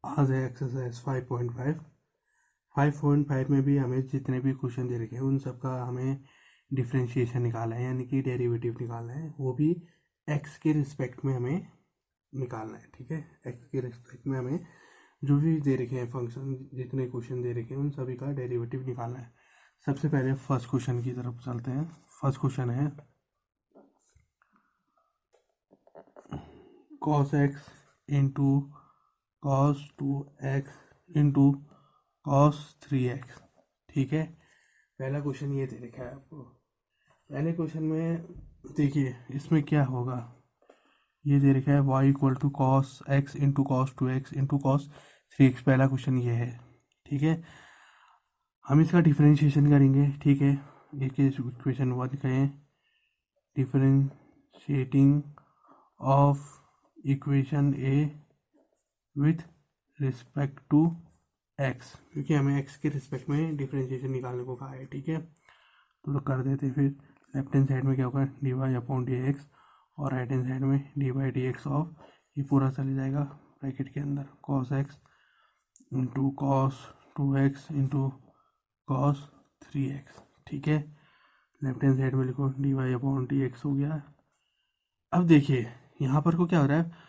आज है एक्सरसाइज 5.5। 5.5 में भी हमें जितने भी क्वेश्चन दे रखे हैं उन सब का हमें डिफ्रेंशिएशन निकालना है, यानी कि डेरिवेटिव निकालना है, वो भी एक्स के रिस्पेक्ट में हमें निकालना है। ठीक है, एक्स के रिस्पेक्ट में हमें जो भी दे रखे हैं फंक्शन, जितने क्वेश्चन दे रखे हैं उन सभी का डेरिवेटिव निकालना है। सबसे पहले फर्स्ट क्वेश्चन की तरफ चलते हैं। फर्स्ट क्वेश्चन है cos x into cos 2x into cos 3x। ठीक है, पहला क्वेश्चन ये दे रखा है आपको। पहले क्वेश्चन में देखिए इसमें क्या होगा, ये दे रखा है y equal to cos x into cos 2x into cos 3x। पहला क्वेश्चन ये है। ठीक है, हम इसका डिफरेंशिएशन करेंगे। ठीक है, एक इक्वेशन 1 कहें differentiating of equation A with respect to x, क्योंकि हमें एक्स के रिस्पेक्ट में डिफरेंशिएशन निकालने को कहा है। ठीक है, तो कर देते। फिर लेफ्ट हैंड साइड में क्या होगा, d y upon d x, और राइट हैंड साइड में d y d x of, ये पूरा चले जाएगा ब्रैकेट के अंदर, cos x into cos 2x into cos 3x। ठीक है, लेफ्ट हैंड साइड में लिखो d y upon d x हो गया। अब देखिए यहाँ पर को क्या हो रहा है,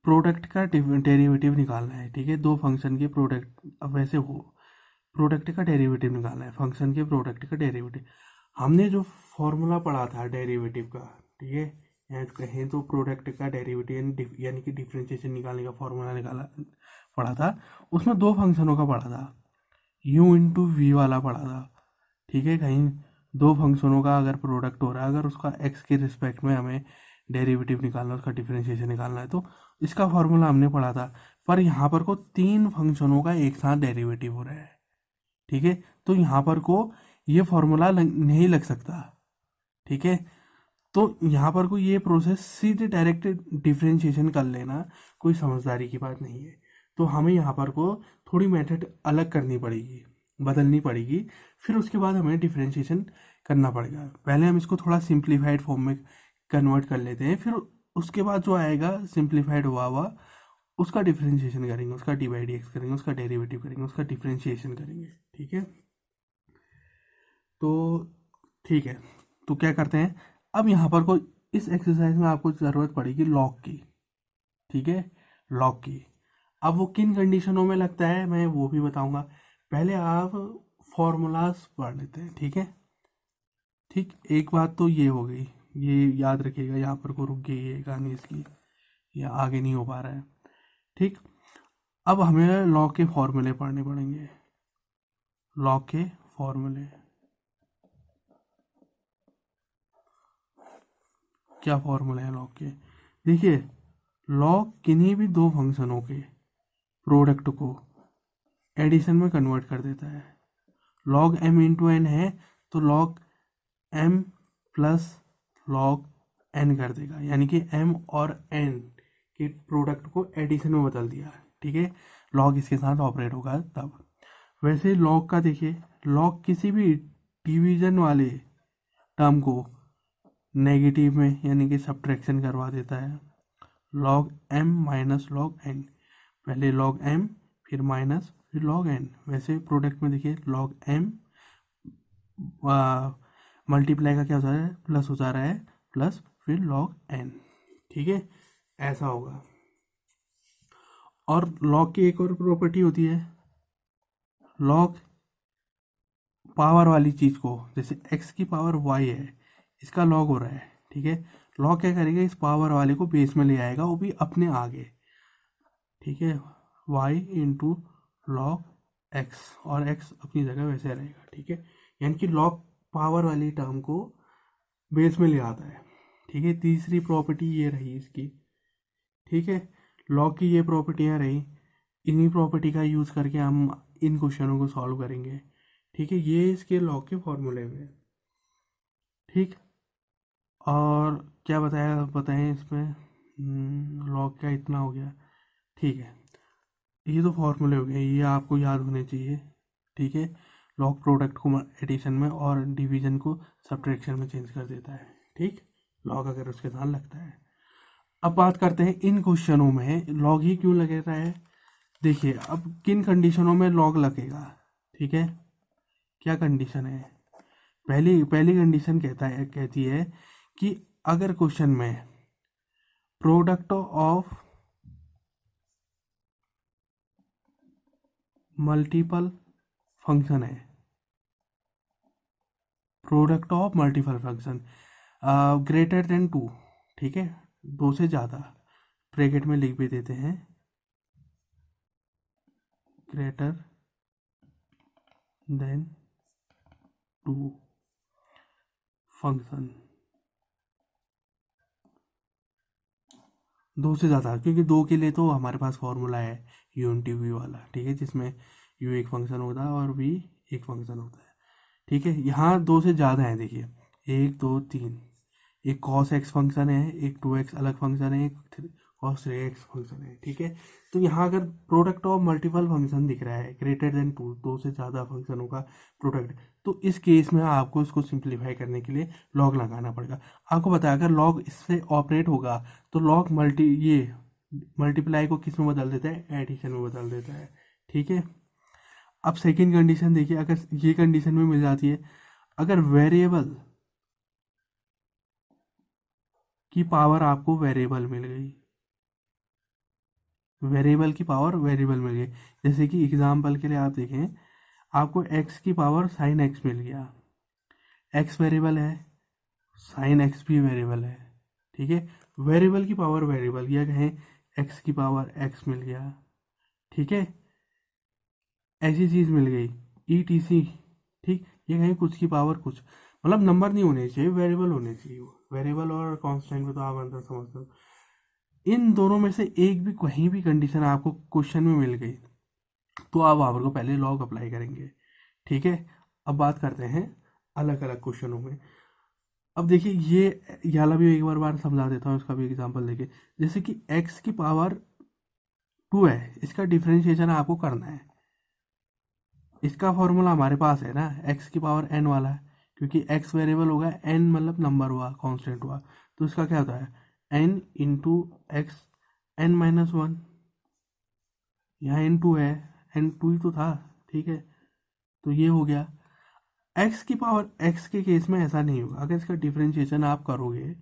प्रोडक्ट का डेरिवेटिव निकालना है। ठीक है, दो फंक्शन के प्रोडक्ट, अब वैसे हो प्रोडक्ट का डेरिवेटिव निकालना है, फंक्शन के प्रोडक्ट का डेरिवेटिव। हमने जो फॉर्मूला पढ़ा था डेरिवेटिव का, ठीक है, यहाँ कहें तो प्रोडक्ट का डेरिवेटिव यानी कि डिफरेंशिएशन निकालने का फॉर्मूला निकाला पढ़ा था, उसमें दो फंक्शनों का पढ़ा था, u इंटू वी वाला पढ़ा था। ठीक है, कहीं दो फंक्शनों का अगर प्रोडक्ट हो रहा है, अगर उसका x के रिस्पेक्ट में हमें डेरिवेटिव निकालना, उसका डिफरेंशिएशन निकालना है, तो इसका फॉर्मूला हमने पढ़ा था। पर यहाँ पर को तीन फंक्शनों का एक साथ डेरिवेटिव हो रहा है। ठीक है, तो यहाँ पर को ये फॉर्मूला नहीं लग सकता। ठीक है, तो यहाँ पर को ये प्रोसेस सीधे डायरेक्ट डिफरेंशिएशन कर लेना कोई समझदारी की बात नहीं है। तो हमें यहाँ पर को थोड़ी मेथड अलग करनी पड़ेगी, बदलनी पड़ेगी, फिर उसके बाद हमें डिफरेंशिएशन करना पड़ेगा। पहले हम इसको थोड़ा सिंप्लीफाइड फॉर्म में कन्वर्ट कर लेते हैं, फिर उसके बाद जो आएगा सिंप्लीफाइड हुआ उसका डिफरेंशिएशन करेंगे, उसका डी बाई डी एक्स करेंगे, उसका डेरिवेटिव करेंगे, उसका डिफरेंशिएशन करेंगे। ठीक है, तो ठीक है, तो क्या करते हैं, अब यहाँ पर को इस एक्सरसाइज में आपको ज़रूरत पड़ेगी लॉग की। ठीक है, लॉग की। अब वो किन कंडीशनों में लगता है मैं वो भी बताऊंगा, पहले आप फॉर्मूलाज पढ़ लेते हैं। ठीक है, ठीक, एक बात तो ये हो गई, ये याद रखिएगा, यहाँ पर को रुक गई है कहानी इसकी, ये आगे नहीं हो पा रहा है। ठीक, अब हमें लॉग के फॉर्मूले पढ़ने पड़ेंगे। लॉग के फॉर्मूले क्या फॉर्मूले हैं लॉग के, देखिए लॉग किन्हीं भी दो फंक्शनों के प्रोडक्ट को एडिशन में कन्वर्ट कर देता है। लॉग m इंटू एन है तो log m plus log n कर देगा, यानी कि m और n के प्रोडक्ट को एडिशन में बदल दिया। ठीक है, लॉग इसके साथ ऑपरेट होगा तब। वैसे लॉग का देखिए, लॉग किसी भी डिवीजन वाले टर्म को नेगेटिव में यानी कि सब्ट्रैक्शन करवा देता है। Log m minus log n, पहले लॉग m फिर माइनस फिर लॉग n। वैसे प्रोडक्ट में देखिए लॉग m मल्टीप्लाई का क्या हो जा रहा है, प्लस हो जा रहा है, प्लस फिर लॉग n। ठीक है, ऐसा होगा। और लॉग की एक और प्रॉपर्टी होती है, लॉग पावर वाली चीज़ को, जैसे x की पावर y है, इसका लॉग हो रहा है। ठीक है, लॉग क्या करेगा, इस पावर वाले को बेस में ले आएगा, वो भी अपने आगे। ठीक है, y इंटू लॉग एक्स, और x अपनी जगह वैसे रहेगा। ठीक है, यानी कि लॉग पावर वाली टर्म को बेस में ले आता है। ठीक है, तीसरी प्रॉपर्टी ये रही इसकी। ठीक है, लॉग की ये प्रॉपर्टियाँ रही, इन्हीं प्रॉपर्टी का यूज़ करके हम इन क्वेश्चनों को सॉल्व करेंगे। ठीक है, ये इसके लॉग के फॉर्मूले में। ठीक, और क्या बताएं इसमें, लॉग का इतना हो गया। ठीक है, ये तो फॉर्मूले हो गए, ये आपको याद होने चाहिए। ठीक है, लॉग प्रोडक्ट को एडिशन में और डिवीजन को सब्ट्रैक्शन में चेंज कर देता है। ठीक, लॉग अगर उसके साथ लगता है। अब बात करते हैं इन क्वेश्चनों में लॉग ही क्यों लग रहा है, देखिए अब किन कंडीशनों में लॉग लगेगा, ठीक है, क्या कंडीशन है। पहली पहली कंडीशन कहती है कि अगर क्वेश्चन में प्रोडक्ट ऑफ मल्टीपल फंक्शन है, product of multiple function greater than 2, ठीक है, 2 से ज़्यादा, ब्रैकेट में लिख भी देते हैं ग्रेटर देन 2 फंक्शन, 2 से ज़्यादा, क्योंकि 2 के लिए तो हमारे पास फॉर्मूला है यूनिटी वी वाला, ठीक है, जिसमें यू एक फंक्शन होता है और वी एक फंक्शन होता है, ठीक है। यहाँ 2 से ज़्यादा है, देखिए 1 2 3, एक कॉस एक्स फंक्शन है, एक 2x अलग फंक्शन है, एक कॉस 3x फंक्शन है, ठीक है। तो यहाँ अगर प्रोडक्ट ऑफ मल्टीपल फंक्शन दिख रहा है ग्रेटर देन 2, 2 से ज़्यादा फंक्शनों का प्रोडक्ट, तो इस केस में आपको इसको सिंप्लीफाई करने के लिए लॉग लगाना पड़ेगा। आपको पता है अगर लॉग इससे ऑपरेट होगा तो लॉग मल्टीप्लाई को किस में बदल देता है, एडिशन में बदल देता है, ठीक है। अब सेकेंड कंडीशन देखिए, अगर ये कंडीशन में मिल जाती है, अगर वेरिएबल की पावर आपको वेरिएबल मिल गई, वेरिएबल की पावर वेरिएबल मिल गई, जैसे कि एग्जांपल के लिए आप देखें, आपको x की पावर साइन x मिल गया, x वेरिएबल है, साइन x भी वेरिएबल है, ठीक है। वेरिएबल की पावर वेरिएबल, या कहें x की पावर x मिल गया, ठीक है, ऐसी चीज़ मिल गई ETC, ठीक, ये कहें कुछ की पावर कुछ, मतलब नंबर नहीं होने चाहिए, वेरिएबल होने चाहिए, वेरिएबल और कांस्टेंट में तो आप अंदर समझते हो। इन दोनों में से एक भी कहीं भी कंडीशन आपको क्वेश्चन में मिल गई तो आप वहाँ पर को पहले लॉग अप्लाई करेंगे, ठीक है। अब बात करते हैं अलग अलग क्वेश्चनों में। अब देखिए ये वाला भी एक बार समझा देता हूँ, इसका भी एग्जांपल देखिए, जैसे कि x की पावर 2 है, इसका डिफरेंशिएशन आपको करना है, इसका फॉर्मूला हमारे पास है ना, x की पावर n वाला है, क्योंकि x वेरिएबल होगा, n मतलब नंबर हुआ, कांस्टेंट हुआ, तो इसका क्या होता है n इंटू एक्स n-1, यहाँ n2 है, n2 ही तो था, ठीक है, तो ये हो गया। x की पावर x के केस में ऐसा नहीं होगा, अगर इसका डिफरेंशिएशन आप करोगे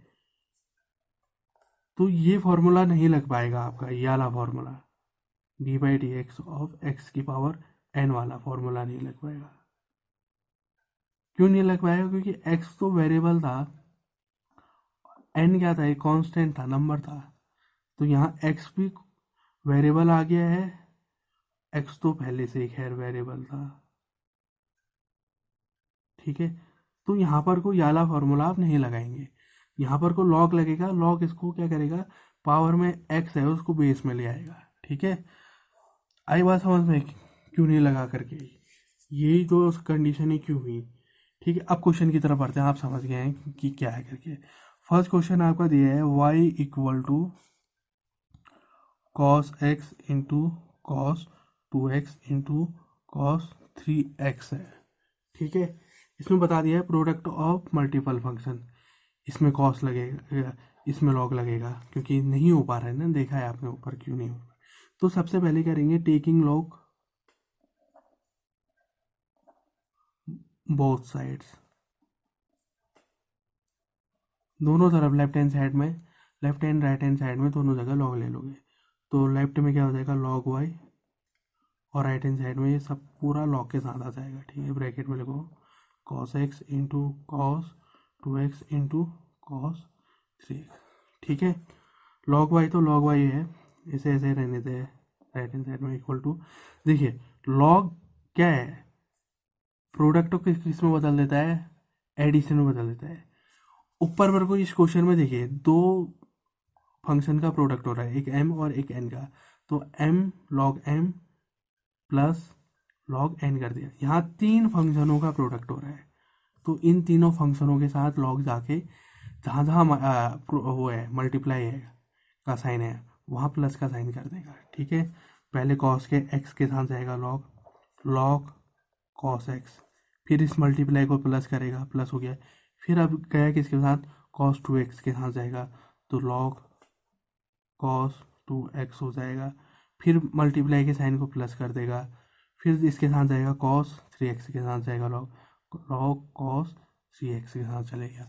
तो ये फॉर्मूला नहीं लग पाएगा आपका, ये वाला फॉर्मूला d/dx ऑफ x की पावर n वाला फॉर्मूला नहीं लग पाएगा। क्यों नहीं लग पाएगा, क्योंकि x तो वेरिएबल था, n क्या था, एक कांस्टेंट था, नंबर था, तो यहाँ x भी वेरिएबल आ गया है, x तो पहले से ही खैर वेरिएबल था, ठीक है। तो यहाँ पर कोई आला फॉर्मूला आप नहीं लगाएंगे, यहाँ पर को लॉग लगेगा, लॉग इसको क्या करेगा, पावर में x है उसको बेस में ले आएगा, ठीक है। आई बात समझ में, क्यों नहीं लगा करके, यही तो कंडीशन ही क्यों हुई, ठीक है। अब क्वेश्चन की तरफ बढ़ते हैं, आप समझ गए हैं कि क्या है करके। फर्स्ट क्वेश्चन आपका दिया है y equal to cos x into cos 2x into cos 3x है, ठीक है। इसमें बता दिया है प्रोडक्ट ऑफ मल्टीपल फंक्शन, इसमें कॉस लगेगा, इसमें लॉग लगेगा, क्योंकि नहीं हो पा रहा है ना, देखा है आपने ऊपर क्यों नहीं हो पा रहा। तो सबसे पहले करेंगे टेकिंग लॉग बोथ साइड्स, दोनों तरफ लेफ्ट हैंड साइड में, left hand right hand side में दोनों जगह लॉग ले लोगे, तो लेफ्ट में क्या हो जाएगा लॉग वाई, और राइट हैंड साइड में ये सब पूरा लॉग के साथ आ जाएगा, ठीक है। ब्रैकेट में लिखो cos x into cos 2x into cos 3x, ठीक है। लॉग वाई तो लॉग वाई है, इसे ऐसे रहने दे, राइट हैंड साइड में इक्वल टू, देखिए लॉग क्या है, प्रोडक्ट को किस में बदल देता है, एडिशन में बदल देता है। ऊपर पर को इस क्वेश्चन में देखिए दो फंक्शन का प्रोडक्ट हो रहा है, एक m और एक n का, तो m log m plus log n कर दिया, यहाँ 3 फंक्शनों का प्रोडक्ट हो रहा है, तो इन तीनों फंक्शनों के साथ लॉग जाके जहाँ जहाँ वो है मल्टीप्लाई है का साइन है वहाँ प्लस का साइन कर देगा, ठीक है। पहले कॉस के x के साथ जाएगा लॉग कॉस x, फिर इस मल्टीप्लाई को प्लस करेगा, प्लस हो गया, फिर अब गया किसके साथ cos 2x के साथ जाएगा, तो log cos 2x हो जाएगा, फिर मल्टीप्लाई के साइन को प्लस कर देगा, फिर इसके साथ जाएगा कॉस 3x के साथ जाएगा लॉग कॉस 3x के साथ चलेगा।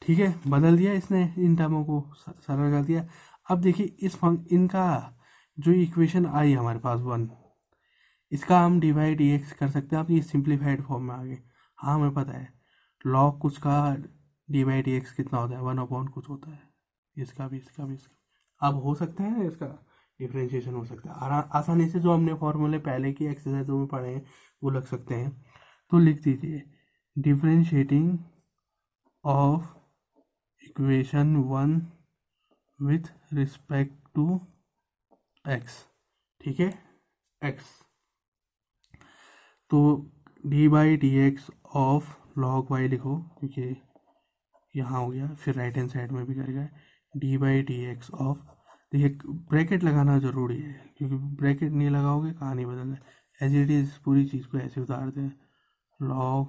ठीक है, बदल दिया इसने, इन टर्मों को सरल कर दिया। अब देखिए इनका जो इक्वेशन आई हमारे पास 1, इसका हम dy dx कर सकते हैं। अब ये सिंप्लीफाइड फॉर्म में आ गए। हाँ हमें पता है लॉग कुछ का dy dx कितना होता है, 1 कुछ होता है, इसका भी इसका भी इसका। अब हो सकता है इसका डिफ्रेंशिएशन हो सकता है आसानी से, जो हमने फॉर्मूले पहले की एक्सरसाइजों में पढ़े हैं वो लग सकते हैं। तो लिख दीजिए differentiating of equation 1 with respect to x। ठीक है, x तो d by d x of log y लिखो, क्योंकि यहाँ हो गया, फिर राइट हैंड साइड में भी करेगा D by d x of. देखिए ब्रैकेट लगाना ज़रूरी है, क्योंकि ब्रैकेट नहीं लगाओगे कहानी बदल जाए। एज इट इज़ पूरी चीज़ को ऐसे उतार दें, log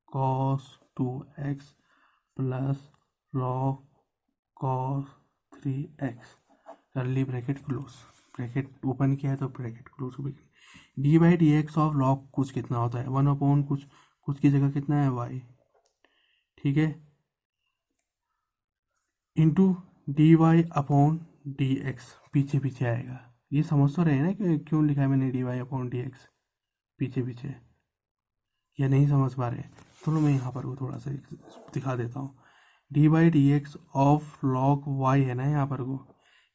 cos 2x plus log cos 3x, करली ब्रैकेट क्लोज, ब्रैकेट ओपन किया है तो ब्रैकेट क्लोज हो गई। D by d x of log कुछ कितना होता है, 1 कुछ, कुछ की जगह कितना है y। ठीक है, into d y upon d x, पीछे पीछे आएगा। ये समझ तो रहे ना कि क्यों लिखा है मैंने d y upon d x पीछे पीछे, या नहीं समझ पा रहे? चलो मैं यहाँ पर वो थोड़ा सा दिखा देता हूँ। D by d x of log y है ना यहाँ पर को,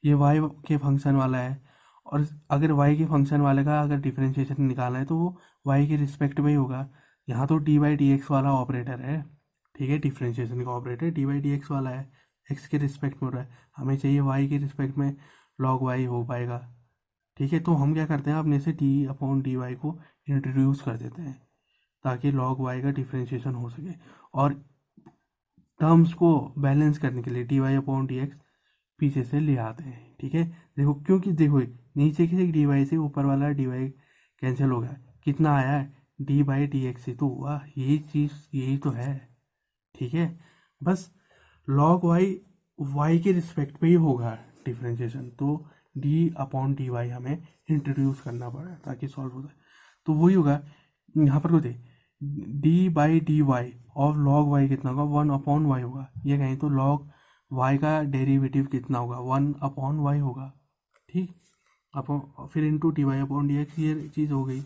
ये वाई के फंक्शन वाला है, और अगर वाई के फंक्शन वाले का अगर डिफरेंशिएशन निकालना है तो वो वाई के रिस्पेक्ट में ही होगा। यहाँ तो डी बाई डी एक्स वाला ऑपरेटर है, ठीक है, डिफरेंशिएशन का operator d by d x वाला है, एक्स के रिस्पेक्ट में हो रहा है, हमें चाहिए वाई के रिस्पेक्ट में लॉग वाई हो पाएगा। ठीक है, तो हम क्या करते हैं अपने से डी अपॉन डी वाई को इंट्रोड्यूस कर देते हैं ताकि लॉग वाई का डिफरेंशिएशन हो सके, और टर्म्स को बैलेंस करने के लिए d y upon d x पीछे से ले आते हैं। ठीक है, देखो क्योंकि देखो नीचे के डी वाई से ऊपर वाला डी वाई कैंसिल हो गया, कितना आया है डी बाई डी एक्स से, तो हुआ यही चीज़, यही तो है। ठीक है, बस लॉग वाई वाई के रिस्पेक्ट पे ही होगा डिफ्रेंशिएशन, तो डी अपॉन डी वाई हमें इंट्रोड्यूस करना पड़ा ताकि सॉल्व हो जाए। तो वही होगा यहाँ पर, दे d by d y of log y कितना होगा, 1/y होगा। ये कहें तो लॉग वाई का डेरिवेटिव कितना होगा, 1/y होगा। ठीक, अपॉन फिर into d y upon d x, ये चीज़ हो गई।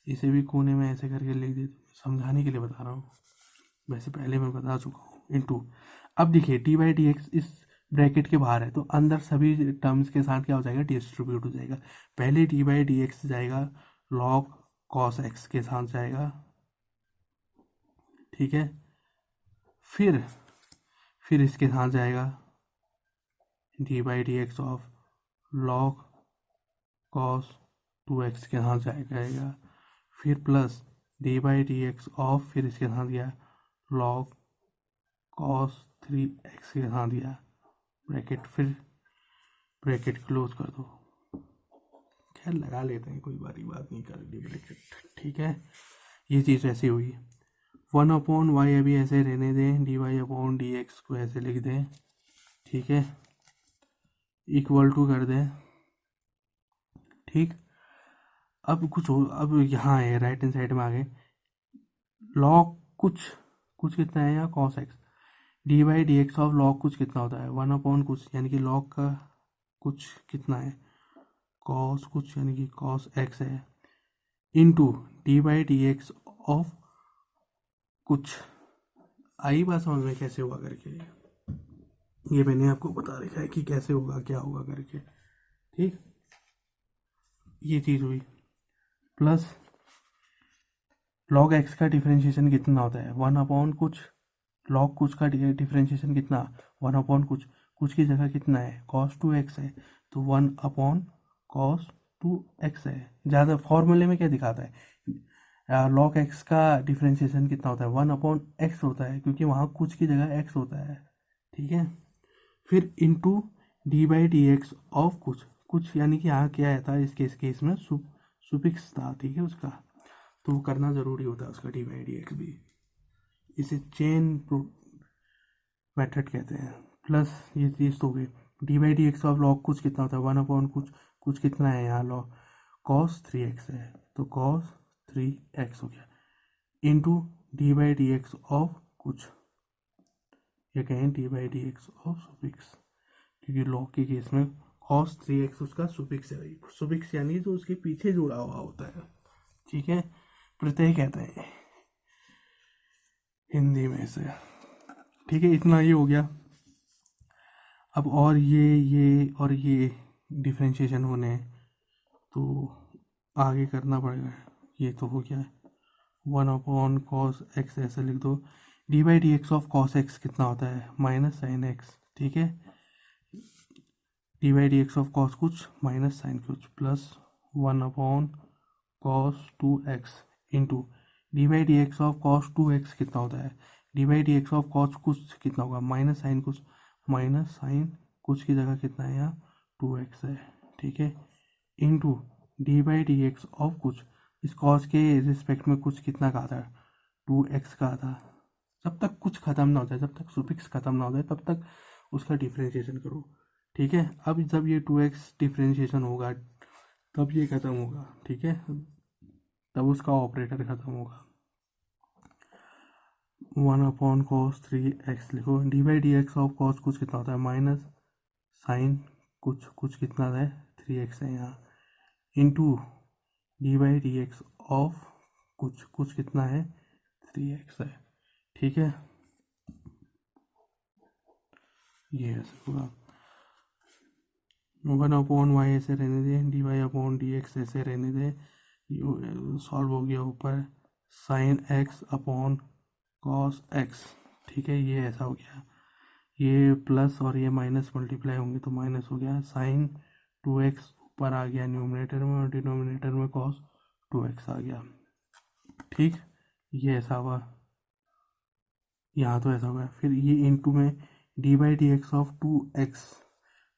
इसे भी कोने में ऐसे करके लिख दे, समझाने के लिए बता रहा हूँ, वैसे पहले मैं बता चुका हूँ। इंटू, अब देखिए डी बाई डी एक्स इस ब्रैकेट के बाहर है तो अंदर सभी टर्म्स के साथ क्या हो जाएगा, डिस्ट्रीब्यूट हो जाएगा। पहले डी बाई डी एक्स जाएगा लॉग कॉस एक्स के साथ जाएगा, ठीक है, फिर इसके साथ जाएगा D by d x of log cos 2x के साथ जाएगा, फिर plus D by d x of, फिर इसके साथ गया लॉग कॉस 3x के साथ दिया ब्रैकेट, फिर ब्रैकेट क्लोज कर दो। खैर लगा लेते हैं, कोई बात नहीं कर दी ब्रैकेट। ठीक है, ये चीज़ ऐसी हुई। 1/y अभी ऐसे रहने दें, d y upon d x को ऐसे लिख दें, ठीक है, इक्वल टू कर दें। ठीक, अब कुछ हो, अब यहाँ है राइट हैंड साइड में आ गए, लॉग कुछ कितना है यहाँ cos x, D by d x of log कुछ कितना होता है, 1 कुछ, यानी कि लॉग का कुछ कितना है, कॉस कुछ यानी कि कॉस एक्स है, into D by d x of कुछ। आई बात समझ में कैसे हुआ करके, ये मैंने आपको बता रखा है कि कैसे होगा क्या होगा करके। ठीक, ये चीज़ हुई, प्लस लॉग एक्स का डिफरेंशिएशन कितना होता है, 1 कुछ, लॉग कुछ का डिफरेंशिएशन कितना, 1 कुछ की जगह कितना है, cos 2x है, तो 1/cos 2x है। ज़्यादा फॉर्मूले में क्या दिखाता है, लॉग एक्स का डिफरेंशिएशन कितना होता है, 1/x होता है, क्योंकि वहाँ कुछ की जगह x होता है। ठीक है, फिर into d by d x of कुछ यानी कि यहाँ क्या था, इस केस में सुफिक्स था, ठीक है, उसका तो वो करना ज़रूरी होता है उसका, डी बाई डी एक्स भी, इसे चेन मेथड कहते हैं। प्लस ये चीज़ तो हो गई, D by d x of log कुछ कितना होता है, 1/कुछ, कुछ कितना है यहाँ लो कॉस 3x है, तो कॉस 3x हो गया into d by d x of कुछ, या कहें d by d x of suffix, क्योंकि लॉग के केस में कॉस 3x उसका सुफिक्स है भाई, सुफिक्स यानी जो उसके पीछे जुड़ा हुआ होता है, ठीक है, प्रत्यय कहते हैं हिंदी में से, ठीक है। इतना ये हो गया। अब और ये और ये डिफ्रेंशिएशन होने हैं, तो आगे करना पड़ेगा। ये तो हो गया है 1/cos x, ऐसे लिख दो। D by d x of cos x कितना होता है माइनस साइन एक्स, ठीक है। D by d x of cos कुछ माइनस साइन कुछ plus 1/cos 2x into d by d x of cos 2x कितना होता है, d by d x of cos कुछ कितना होगा माइनस साइन कुछ, माइनस साइन कुछ की जगह कितना है यहाँ 2x है, ठीक है, into d by d x of कुछ, इस कॉस के रिस्पेक्ट में कुछ कितना का था 2x का था। जब तक कुछ खत्म ना होता है, जब तक सुफिक्स खत्म ना होता है, तब तक उसका डिफ्रेंशिएशन करो, ठीक है। अब जब ये 2x डिफ्रेंशिएशन होगा तब ये खत्म होगा, ठीक है, तब उसका ऑपरेटर खत्म होगा। 1/cos 3x लिखो। D by d x of cos कुछ कितना होता है माइनस साइन कुछ कितना है 3x है यहाँ, into d by d x of कुछ कितना है 3x है, ठीक है। ये ऐसे होगा 1/y ऐसे रहने दे, d y upon d x ऐसे रहने दे, सॉल्व हो गया ऊपर sine x upon cos x, ठीक है, ये ऐसा हो गया। ये प्लस और ये माइनस मल्टीप्लाई होंगे तो माइनस हो गया, साइन 2x ऊपर आ गया न्यूमरेटर में और डिनोमिनेटर में कॉस 2x आ गया, ठीक, ये ऐसा हुआ। यहाँ तो ऐसा होगा, फिर ये इंटू में d by d x of 2x,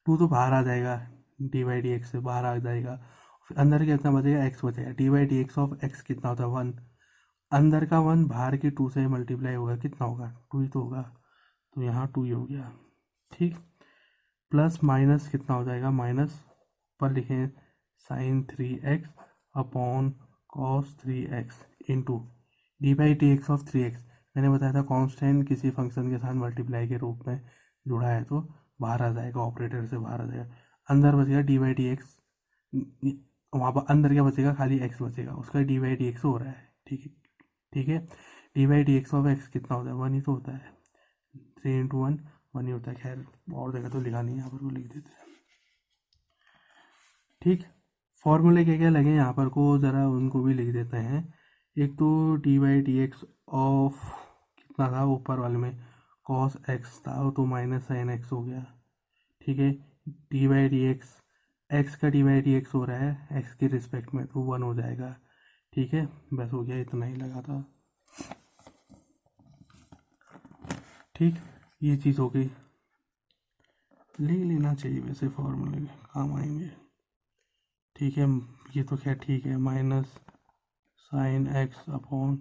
2 तो बाहर आ जाएगा, डी बाई डी एक्स से बाहर आ जाएगा, फिर अंदर कितना बचेगा x बचेगा, D by d x of x कितना होता है 1, अंदर का 1 बाहर के 2 से मल्टीप्लाई होगा कितना होगा 2 ही तो होगा, तो यहाँ 2 ही हो गया, ठीक, प्लस माइनस कितना हो जाएगा माइनस पर लिखें sine 3x upon cos 3x into d by d x of 3x, मैंने बताया था कांस्टेंट किसी फंक्शन के साथ मल्टीप्लाई के रूप में जुड़ा है तो बाहर आ जाएगा, ऑपरेटर से बाहर आ जाएगा, अंदर बचेगा डी बाई डी एक्स, वहाँ पर अंदर क्या बचेगा खाली x बचेगा, उसका डी बाई डी एक्स हो रहा है, ठीक है, ठीक है। D by d x of x कितना होता है 1 ही तो होता है, 3 इंटू 1 ही होता है, खैर और जगह तो लिखा नहीं है, यहाँ पर को लिख देते हैं, ठीक। फॉर्मूले क्या क्या लगे यहाँ पर को ज़रा उनको भी लिख देते हैं। एक तो d by d x of कितना था ऊपर वाले में कॉस एक्स था तो माइनस साइन एक्स हो गया, ठीक है, डी बाई डी एक्स का डी बाई डी एक्स हो रहा है एक्स के रिस्पेक्ट में तो 1 हो जाएगा, ठीक है, बस हो गया, इतना ही लगा था, ठीक, ये चीज़ हो गई, ले लेना चाहिए वैसे फॉर्मूले काम आएंगे, ठीक है। ये तो खैर ठीक है, minus sine x upon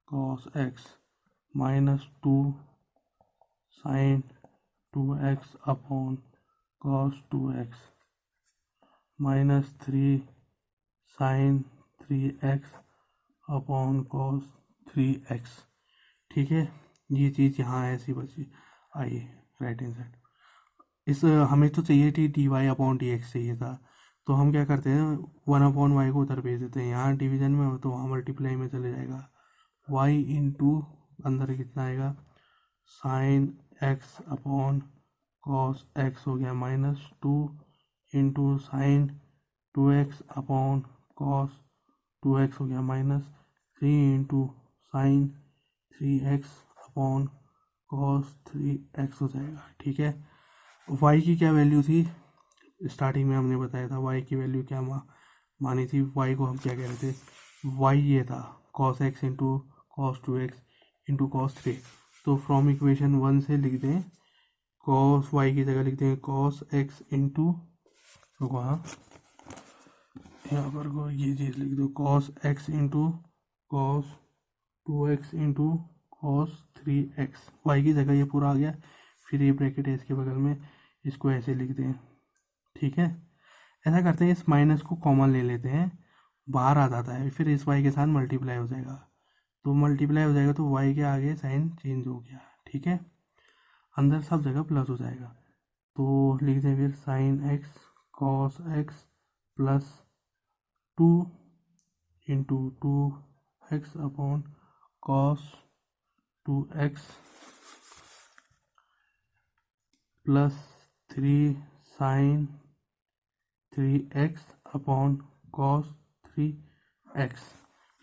cos x minus 2 sine 2x upon cos 2x minus 3 sine 3x upon cos 3x, ठीक है, ये चीज़ यहाँ ऐसी बची आई राइट हैंड साइड। इस हमें तो चाहिए थी d y upon d x चाहिए था, तो हम क्या करते हैं 1/y को उधर भेज देते हैं, यहाँ डिवीजन में हो तो वहाँ मल्टीप्लाई में चले जाएगा, y इंटू अंदर कितना आएगा sine x upon cos x हो गया minus 2 into sine 2x upon cos 2x हो गया minus 3 into sine 3x upon cos 3x हो जाएगा, ठीक है। y की क्या वैल्यू थी स्टार्टिंग में हमने बताया था, y की वैल्यू क्या मानी थी, y को हम क्या कह रहे थे, y ये था cos x into cos 2x into cos 3, तो फ्रॉम इक्वेशन 1 से लिख दें कॉस y की जगह लिख दें cos x इंटू, वहाँ यहाँ पर को ये चीज़ लिख दो cos x into cos 2x into cos 3x, y की जगह ये पूरा आ गया, फिर ये ब्रैकेट है इसके बगल में, इसको ऐसे लिख दें, ठीक है। ऐसा करते हैं, इस माइनस को कॉमन ले लेते हैं, बाहर आ जाता है, फिर इस वाई के साथ मल्टीप्लाई हो जाएगा, तो मल्टीप्लाई हो जाएगा तो वाई के आगे साइन चेंज हो गया, ठीक है, अंदर सब जगह प्लस हो जाएगा। तो लिख दें फिर sine x cos x plus 2 into 2x upon cos 2x plus 3 sine 3x upon cos 3x।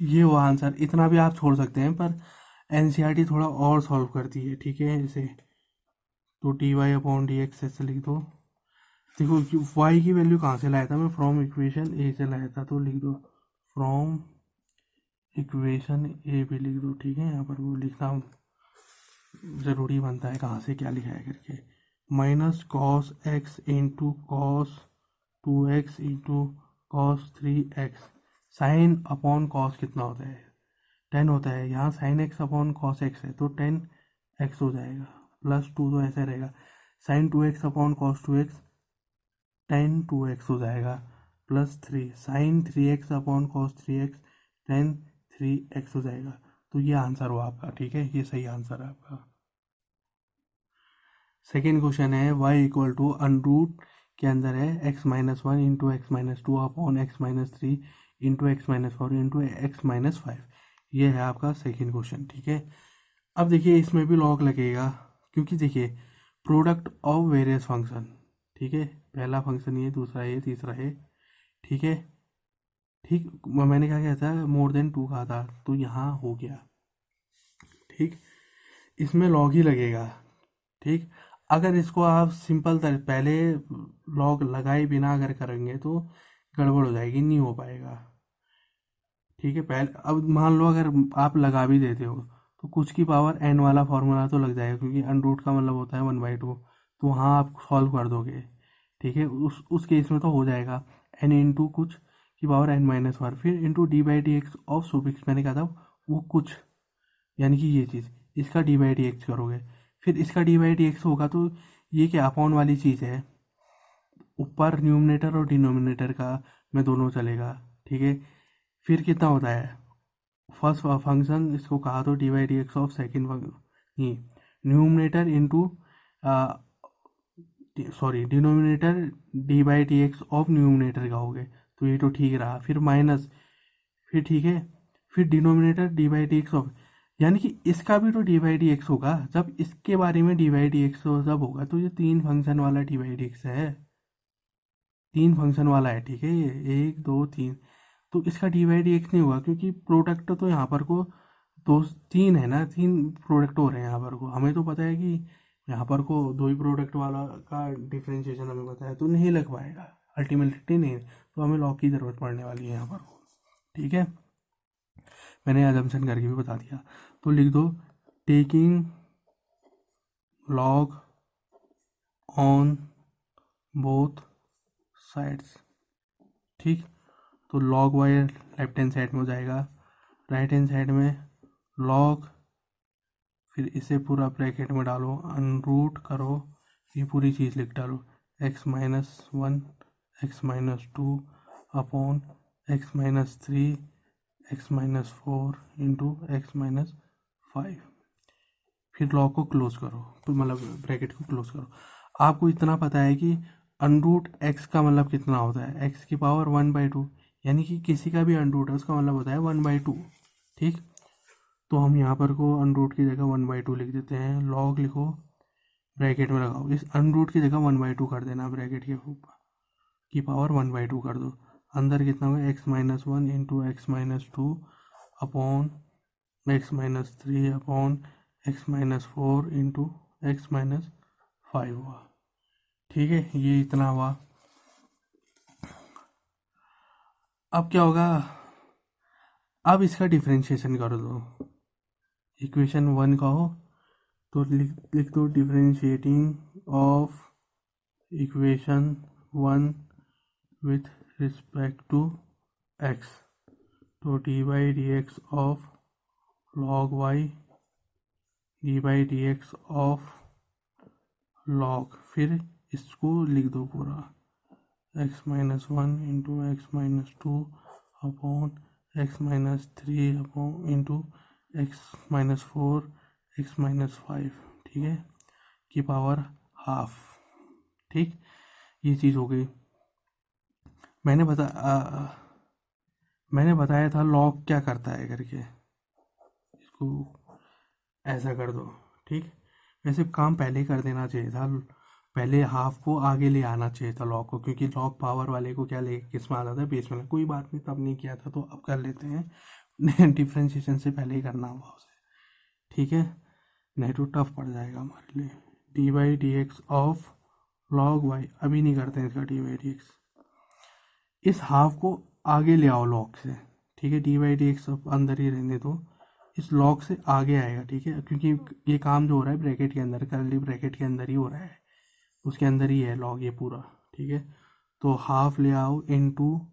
ये वो आंसर, इतना भी आप छोड़ सकते हैं, पर एनसीईआरटी थोड़ा और सॉल्व करती है, ठीक है। इसे तो d y upon d x ऐसे लिख दो। देखो y की वैल्यू कहाँ से लाया था मैं, फ्रॉम इक्वेशन ए से लाया था, तो लिख दो फ्रॉम इक्वेशन ए भी लिख दो, ठीक है। यहाँ पर वो लिखना ज़रूरी बनता है कहाँ से क्या लिखा है करके। Minus cos x into cos 2x into cos 3x, sine upon cos कितना होता है, 10 होता है। यहाँ sign x upon cos x है तो 10x हो जाएगा, प्लस 2 तो ऐसा रहेगा। Sign 2x upon cos 2x 10 2x हो जाएगा, plus 3 sine 3x upon cos 3x 10 3x हो जाएगा। तो ये आंसर हुआ आपका, ठीक है, ये सही आंसर है आपका। सेकेंड क्वेश्चन है y इक्वल टू अनरूट के अंदर है x-1 into x minus 2 upon x-3 into x-4 into x-5। ये है आपका सेकेंड क्वेश्चन, ठीक है। अब देखिए इसमें भी लॉग लगेगा, क्योंकि देखिए प्रोडक्ट ऑफ वेरियस फंक्शन, ठीक है, पहला फंक्शन ये, दूसरा ये, तीसरा ये, ठीक है, ठीक। मैंने क्या कहा था, मोर देन 2 कहा था, तो यहाँ हो गया, ठीक, इसमें लॉग ही लगेगा, ठीक। अगर इसको आप सिंपल पहले लॉग लगाए बिना अगर करेंगे तो गड़बड़ हो जाएगी, नहीं हो पाएगा, ठीक है। पहले अब मान लो अगर आप लगा भी देते हो तो कुछ की पावर n वाला फॉर्मूला तो लग जाएगा, क्योंकि अनरूट का मतलब होता है 1/2, तो वहाँ आप सॉल्व कर दोगे, ठीक है। उस केस में तो हो जाएगा n इंटू कुछ की पावर n-1, फिर इंटू d/dx ऑफ सुफिक्स, मैंने कहा था वो कुछ, यानी कि ये चीज़, इसका d/dx करोगे, फिर इसका d/dx होगा, तो ये क्या अपॉन वाली चीज़ है, ऊपर न्यूमरेटर और डिनोमिनेटर का में दोनों चलेगा, ठीक है। फिर कितना होता है, फर्स्ट फंक्शन इसको कहा तो d/dx ऑफ सेकेंड नहीं, numerator into sorry denominator d/dx of numerator का हो गए, तो ये तो ठीक रहा। फिर माइनस, फिर ठीक है, फिर डिनोमिनेटर d/dx ऑफ, यानी कि इसका भी तो d/dx होगा, जब इसके बारे में d/dx जब होगा, तो ये 3 फंक्शन वाला d/dx है, 3 फंक्शन वाला है, ठीक है, ये 1 2 3, तो इसका d/dx नहीं होगा, क्योंकि प्रोडक्ट तो यहाँ पर को 2 3 है ना, 3 प्रोडक्ट हो रहे हैं यहाँ पर को, हमें तो पता है कि यहाँ पर को 2 ही प्रोडक्ट वाला का डिफ्रेंशिएशन हमें पता है, तो नहीं लग पाएगा अल्टीमेटली, नहीं, तो हमें लॉग की ज़रूरत पड़ने वाली है यहाँ पर को, ठीक है। मैंने अजम्पशन करके भी बता दिया, तो लिख दो taking log on both sides, ठीक। तो log y left hand side में हो जाएगा, राइट हैंड साइड में लॉग, फिर इसे पूरा ब्रैकेट में डालो, अनरूट करो, ये पूरी चीज़ लिख डालो, x-1 x-2 upon x-3 x-4 into x-5, फिर लॉग को क्लोज करो, तो मतलब ब्रैकेट को क्लोज करो। आपको इतना पता है कि अनरूट x का मतलब कितना होता है, x की पावर 1/2, यानी कि किसी का भी अनरूट है उसका मतलब होता है 1/2, ठीक। तो हम यहाँ पर को अनरूट की जगह 1/2 लिख देते हैं, लॉग लिखो, ब्रैकेट में लगाओ, इस अनरूट की जगह 1/2 कर देना, ब्रैकेट के ऊपर की पावर 1/2 कर दो, अंदर कितना होगा x-1 into x-2 upon x-3 upon x-4 into x-5 हुआ, ठीक है, ये इतना हुआ। अब क्या होगा, अब इसका डिफ्रेंशिएशन कर दो, इक्वेशन 1 का हो तो लिख दो differentiating of equation 1 with respect to x, तो d/dx of log y d/dx of log, फिर इसको लिख दो पूरा x minus one into x minus two upon x minus three upon into x minus four x minus five, ठीक है, की power half. ठीक, ये चीज़ हो गई। मैंने बताया था लॉग क्या करता है करके, इसको ऐसा कर दो। ठीक, वैसे काम पहले ही कर देना चाहिए था, पहले हाफ को आगे ले आना चाहिए था लॉग को, क्योंकि लॉग पावर वाले को क्या ले किस में आता था, बेस में। कोई बात नहीं, तब नहीं किया था तो अब कर लेते हैं। डिफ्रेंशिएशन से पहले ही करना होगा उसे, ठीक है, नहीं तो टफ पड़ जाएगा हमारे लिए। D by d x of log y, अभी नहीं करते हैं इसका डी बाई डी एक्स। इस हाफ को आगे ले आओ लॉग से, ठीक है, डी बाई डी एक्स अंदर ही रहने दो, इस लॉग से आगे आएगा, ठीक है, क्योंकि ये काम जो हो रहा है ब्रैकेट के अंदर, करली ब्रैकेट के अंदर ही हो रहा है, उसके अंदर ही है लॉग ये पूरा, ठीक है। तो हाफ ले आओ इनटू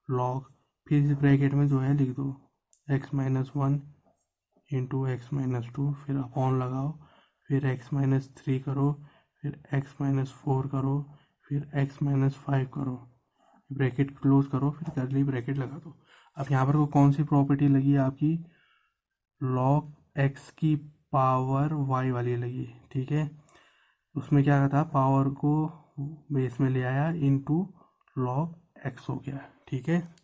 लॉग, फिर इस ब्रैकेट में जो है लिख दो x minus one into x minus to, फिर अपॉन लगाओ, फिर एक्स माइनस थ्री करो, फिर एक्स माइनस फोर करो, फिर एक्स माइनस फाइव करो, ब्रैकेट क्लोज करो, फिर करली ब्रैकेट लगा दो। अब यहाँ पर को कौन सी प्रॉपर्टी लगी है आपकी, लॉग एक्स की पावर वाई वाली लगी, ठीक है। उसमें क्या था, पावर को बेस में ले आया इनटू लॉग एक्स हो गया, ठीक है।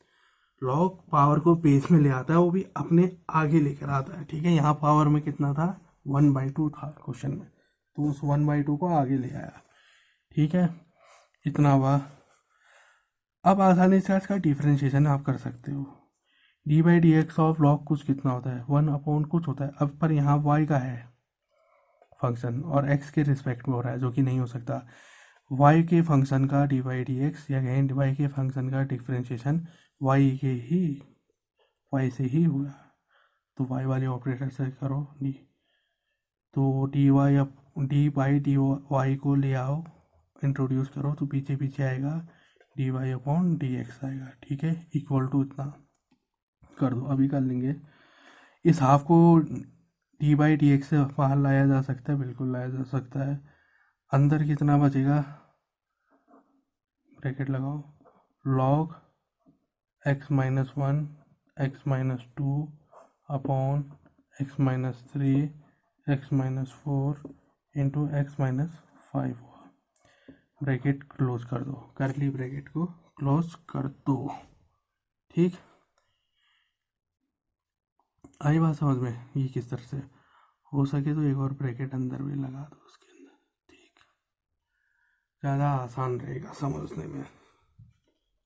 लॉग पावर को बेस में ले आता है, वो भी अपने आगे लेकर आता है, ठीक है। यहाँ पावर में कितना था, 1/2 था क्वेश्चन में, तो उस 1/2 को आगे ले आया, ठीक है, इतना हुआ। अब आसानी से इसका डिफ्रेंशिएशन आप कर सकते हो। D by d x of log कुछ कितना होता है, 1 अपॉन कुछ होता है। अब पर यहाँ वाई का है फंक्शन और एक्स के रिस्पेक्ट में हो रहा है, जो कि नहीं हो सकता। वाई के फंक्शन का डी बाई डी एक्स या कहें वाई के फंक्शन का डिफ्रेंशिएशन वाई से ही हुआ, तो वाई वाले ऑपरेटर से करो डी, तो d y up d by d y को ले आओ, इंट्रोड्यूस करो, तो पीछे पीछे आएगा d y upon d x आएगा, ठीक है, इक्वल टू इतना कर दो। अभी कर लेंगे। इस हाफ को डी बाई डी एक्स से बाहर लाया जा सकता है, बिल्कुल लाया जा सकता है। अंदर कितना बचेगा, ब्रैकेट लगाओ, log x minus one x minus two upon x minus three x minus four into x minus five हुआ, ब्रैकेट क्लोज कर दो, करली ब्रैकेट को क्लोज कर दो, ठीक। आई बात समझ में, ये किस तरह से हो सके तो एक और ब्रैकेट अंदर भी लगा दो उसके अंदर, ठीक, ज़्यादा आसान रहेगा समझने में।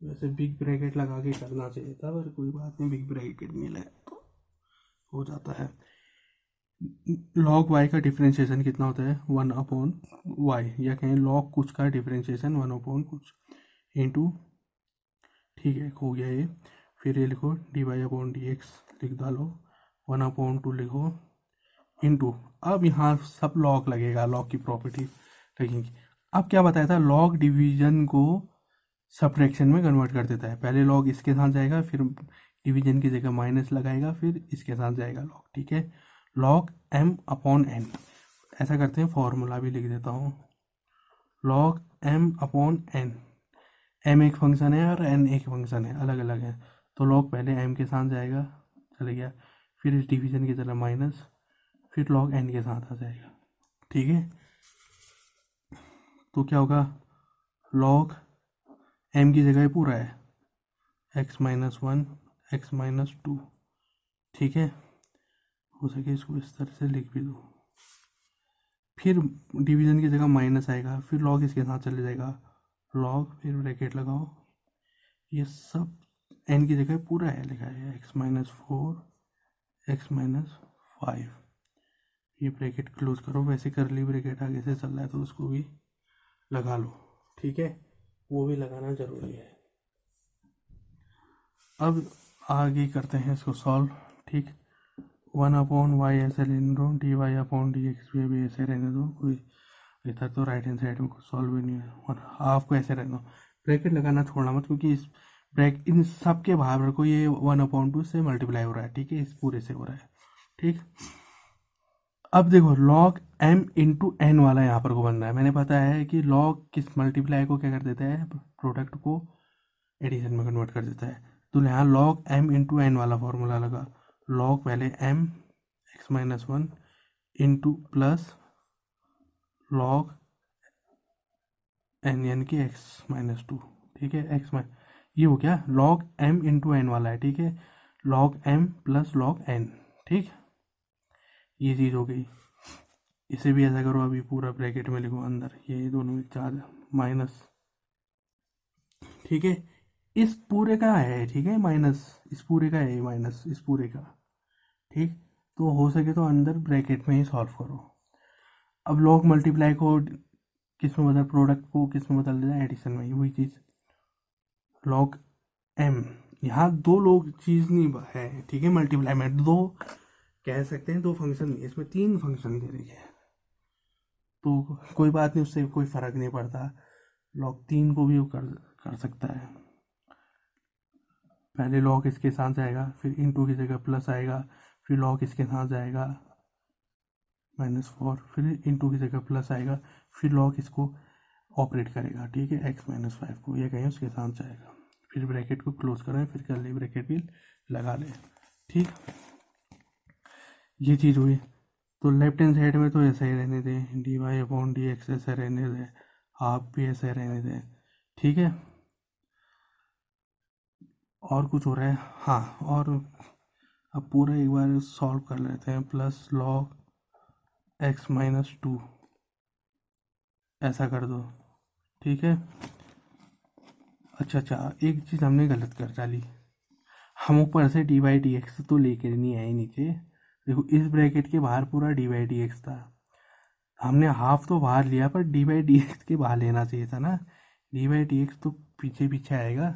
वैसे बिग ब्रैकेट लगा के करना चाहिए था, पर कोई बात नहीं, बिग ब्रैकेट नहीं लगा तो हो जाता है। लॉग वाई का डिफ्रेंशिएशन कितना होता है, 1 अपॉन वाई, या कहें लॉग कुछ का डिफ्रेंशिएशन 1 अपॉन कुछ इंटू, ठीक है, हो गया ये। फिर ये लिखो d y upon d x लिख डालो, 1 अपॉन 2 लिखो इंटू, अब यहाँ सब लॉग लगेगा, लॉग की प्रॉपर्टी लगेंगी। अब क्या बताया था, लॉग डिवीजन को सब्ट्रैक्शन में कन्वर्ट कर देता है। पहले लॉग इसके साथ जाएगा, फिर डिवीजन की जगह माइनस लगाएगा, फिर इसके साथ जाएगा लॉग, ठीक है। लॉग m अपॉन n, ऐसा करते हैं, फॉर्मूला भी लिख देता हूँ, log m upon n, m एक फंक्शन है और n एक फंक्शन है, अलग अलग है, तो लॉग पहले m के साथ जाएगा, चले गया, फिर इस डिवीजन की तरह माइनस, फिर लॉग n के साथ आ जाएगा, ठीक है। तो क्या होगा, लॉग m की जगह पूरा है x minus one x minus to, ठीक है, हो सके इसको इस तरह से लिख भी दो, फिर डिवीजन की जगह माइनस आएगा, फिर लॉग इसके साथ चले जाएगा, लॉग, फिर ब्रैकेट लगाओ, ये सब n की जगह पूरा है लिखा है, x minus four x minus five, ये ब्रैकेट क्लोज करो। वैसे करली ब्रैकेट आगे से चल रहा है तो उसको भी लगा लो, ठीक है, वो भी लगाना जरूरी है। अब आगे करते हैं इसको सॉल्व, ठीक। 1 अपॉन वाई ऐसे रहने दो, d y upon d x भी ऐसे रहने दो, कोई इधर तो राइट हैंड साइड में कुछ सॉल्व भी नहीं है, और हाफ को ऐसे रहने दो, ब्रैकेट लगाना छोड़ना मत, क्योंकि इस इन सब के बाहर को ये 1/2 से मल्टीप्लाई हो रहा है, ठीक है, इस पूरे से हो रहा है, ठीक। अब देखो log m इंटू एन वाला यहाँ पर को बन रहा है। मैंने पता है कि log किस मल्टीप्लाई को क्या कर देता है, प्रोडक्ट को एडिशन में कन्वर्ट कर देता है। तो यहाँ log m इंटू एन वाला फॉर्मूला लगा, log पहले m x-1 into plus log n यानी कि x-2, ठीक है। ये हो गया log m इंटू एन वाला है, ठीक है। log m plus log n, ठीक, ये चीज़ हो गई। इसे भी ऐसा करो, अभी पूरा ब्रैकेट में लिखो अंदर, ये दोनों चार माइनस, ठीक है। इस पूरे का है, ठीक है, माइनस इस पूरे का है, माइनस इस पूरे का, ठीक। तो हो सके तो अंदर ब्रैकेट में ही सॉल्व करो। अब लॉग मल्टीप्लाई को किस में बदल, प्रोडक्ट को किस में बदल देना, एडिशन में, वही चीज़ लॉग एम। यहाँ दो लोग चीज़ नहीं है, ठीक है। मल्टीप्लाई में दो कह सकते हैं, दो फंक्शन नहीं, इसमें तीन फंक्शन दे रही है, तो कोई बात नहीं, उससे कोई फ़र्क नहीं पड़ता। लॉग तीन को भी वो कर सकता है। पहले लॉग इसके साथ जाएगा, फिर इंटू की जगह प्लस आएगा, फिर लॉग इसके साथ जाएगा -4, फिर इंटू की जगह प्लस आएगा, फिर लॉग इसको ऑपरेट करेगा, ठीक है, x-5 को, ये कहीं उसके साथ जाएगा। फिर ब्रैकेट को क्लोज करें, फिर कर्ली ब्रैकेट भी लगा लें, ठीक। ये चीज़ हुई। तो लेफ्ट हैंड साइड में तो ऐसा ही रहने दें, dy/dx ऐसा रहने दें, हाफ भी ऐसा रहने दें, ठीक है। और कुछ हो रहा है, हाँ, और अब पूरा एक बार सॉल्व कर लेते हैं। प्लस log x-2 ऐसा कर दो, ठीक है। अच्छा, एक चीज़ हमने गलत कर डाली, हम ऊपर से dy/dx तो लेके नहीं आए नीचे। देखो इस ब्रैकेट के बाहर पूरा dy/dx था, हमने हाफ तो बाहर लिया, पर dy/dx के बाहर लेना चाहिए था ना। dy/dx तो पीछे पीछे आएगा,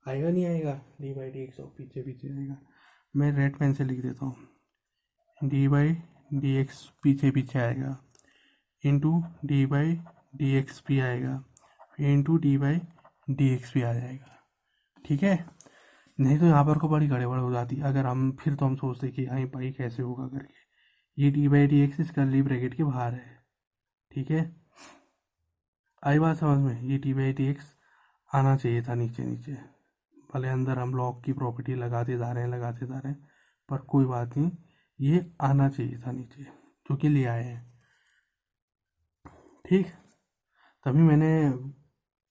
आएगा नहीं आएगा, dy/dx तो पीछे पीछे आएगा। मैं रेड पेन से लिख देता हूँ, dy/dx पीछे पीछे आएगा, इंटू dy/dx भी आएगा, फिर इंटू dy/dx भी आ जाएगा, ठीक है। नहीं तो यहाँ पर को बड़ी गड़बड़ हो जाती अगर हम, फिर तो हम सोचते कि हाँ भाई कैसे होगा करके। ये dy/dx इस कर्ली ब्रैकेट के बाहर है, ठीक है। आई बात समझ में, ये dy/dx आना चाहिए था नीचे नीचे, भले अंदर हम लॉग की प्रॉपर्टी लगाते जा रहे हैं, पर कोई बात नहीं, ये आना चाहिए था नीचे, जो कि ले आए हैं, ठीक। तभी मैंने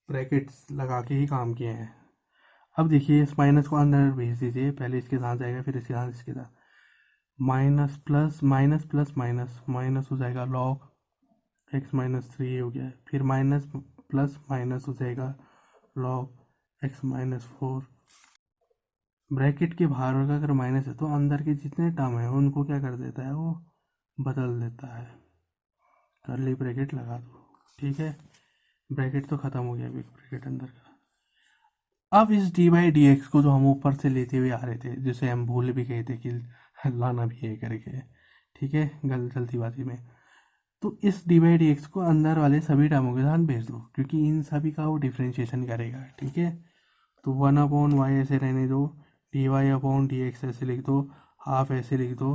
ब्रैकेट्स लगा के ही काम किए हैं। अब देखिए इस माइनस को अंदर भेज दीजिए, पहले इसके साथ जाएगा, फिर इसके साथ इसके साथ, minus plus minus plus minus, minus हो जाएगा log x-3 हो गया, फिर माइनस प्लस माइनस हो जाएगा log x-4। ब्रैकेट के बाहर अगर माइनस है तो अंदर के जितने टर्म हैं उनको क्या कर देता है, वो बदल देता है। कर्ली ब्रैकेट लगा दो, ठीक है। ब्रैकेट तो ख़त्म हो गया, बिग ब्रैकेट अंदर का। अब इस dy/dx को जो हम ऊपर से लेते हुए आ रहे थे, जिसे हम भूल भी गए थे कि लाना भी है करके, ठीक है, जल्दीबाजी में, तो इस dy/dx को अंदर वाले सभी टर्मों के साथ भेज दो, क्योंकि इन सभी का वो डिफ्रेंशिएशन करेगा, ठीक है। तो 1/y ऐसे रहने दो, dy/dx ऐसे लिख दो, हाफ ऐसे लिख दो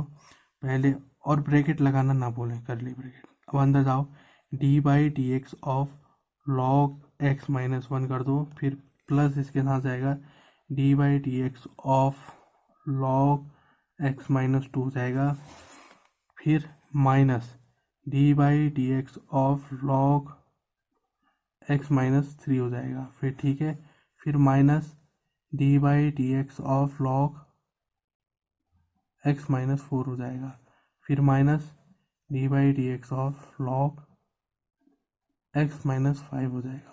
पहले, और ब्रैकेट लगाना ना भूलें, कर्ली ब्रैकेट। अब अंदर जाओ, dy/dx ऑफ log x-1 कर दो, फिर प्लस इसके साथ जाएगा dy/dx ऑफ log x-2 जाएगा, फिर minus dy/dx of log x-3 हो जाएगा, फिर ठीक है, फिर minus dy/dx of log x-4 हो जाएगा, फिर minus dy/dx of log x-5 हो जाएगा।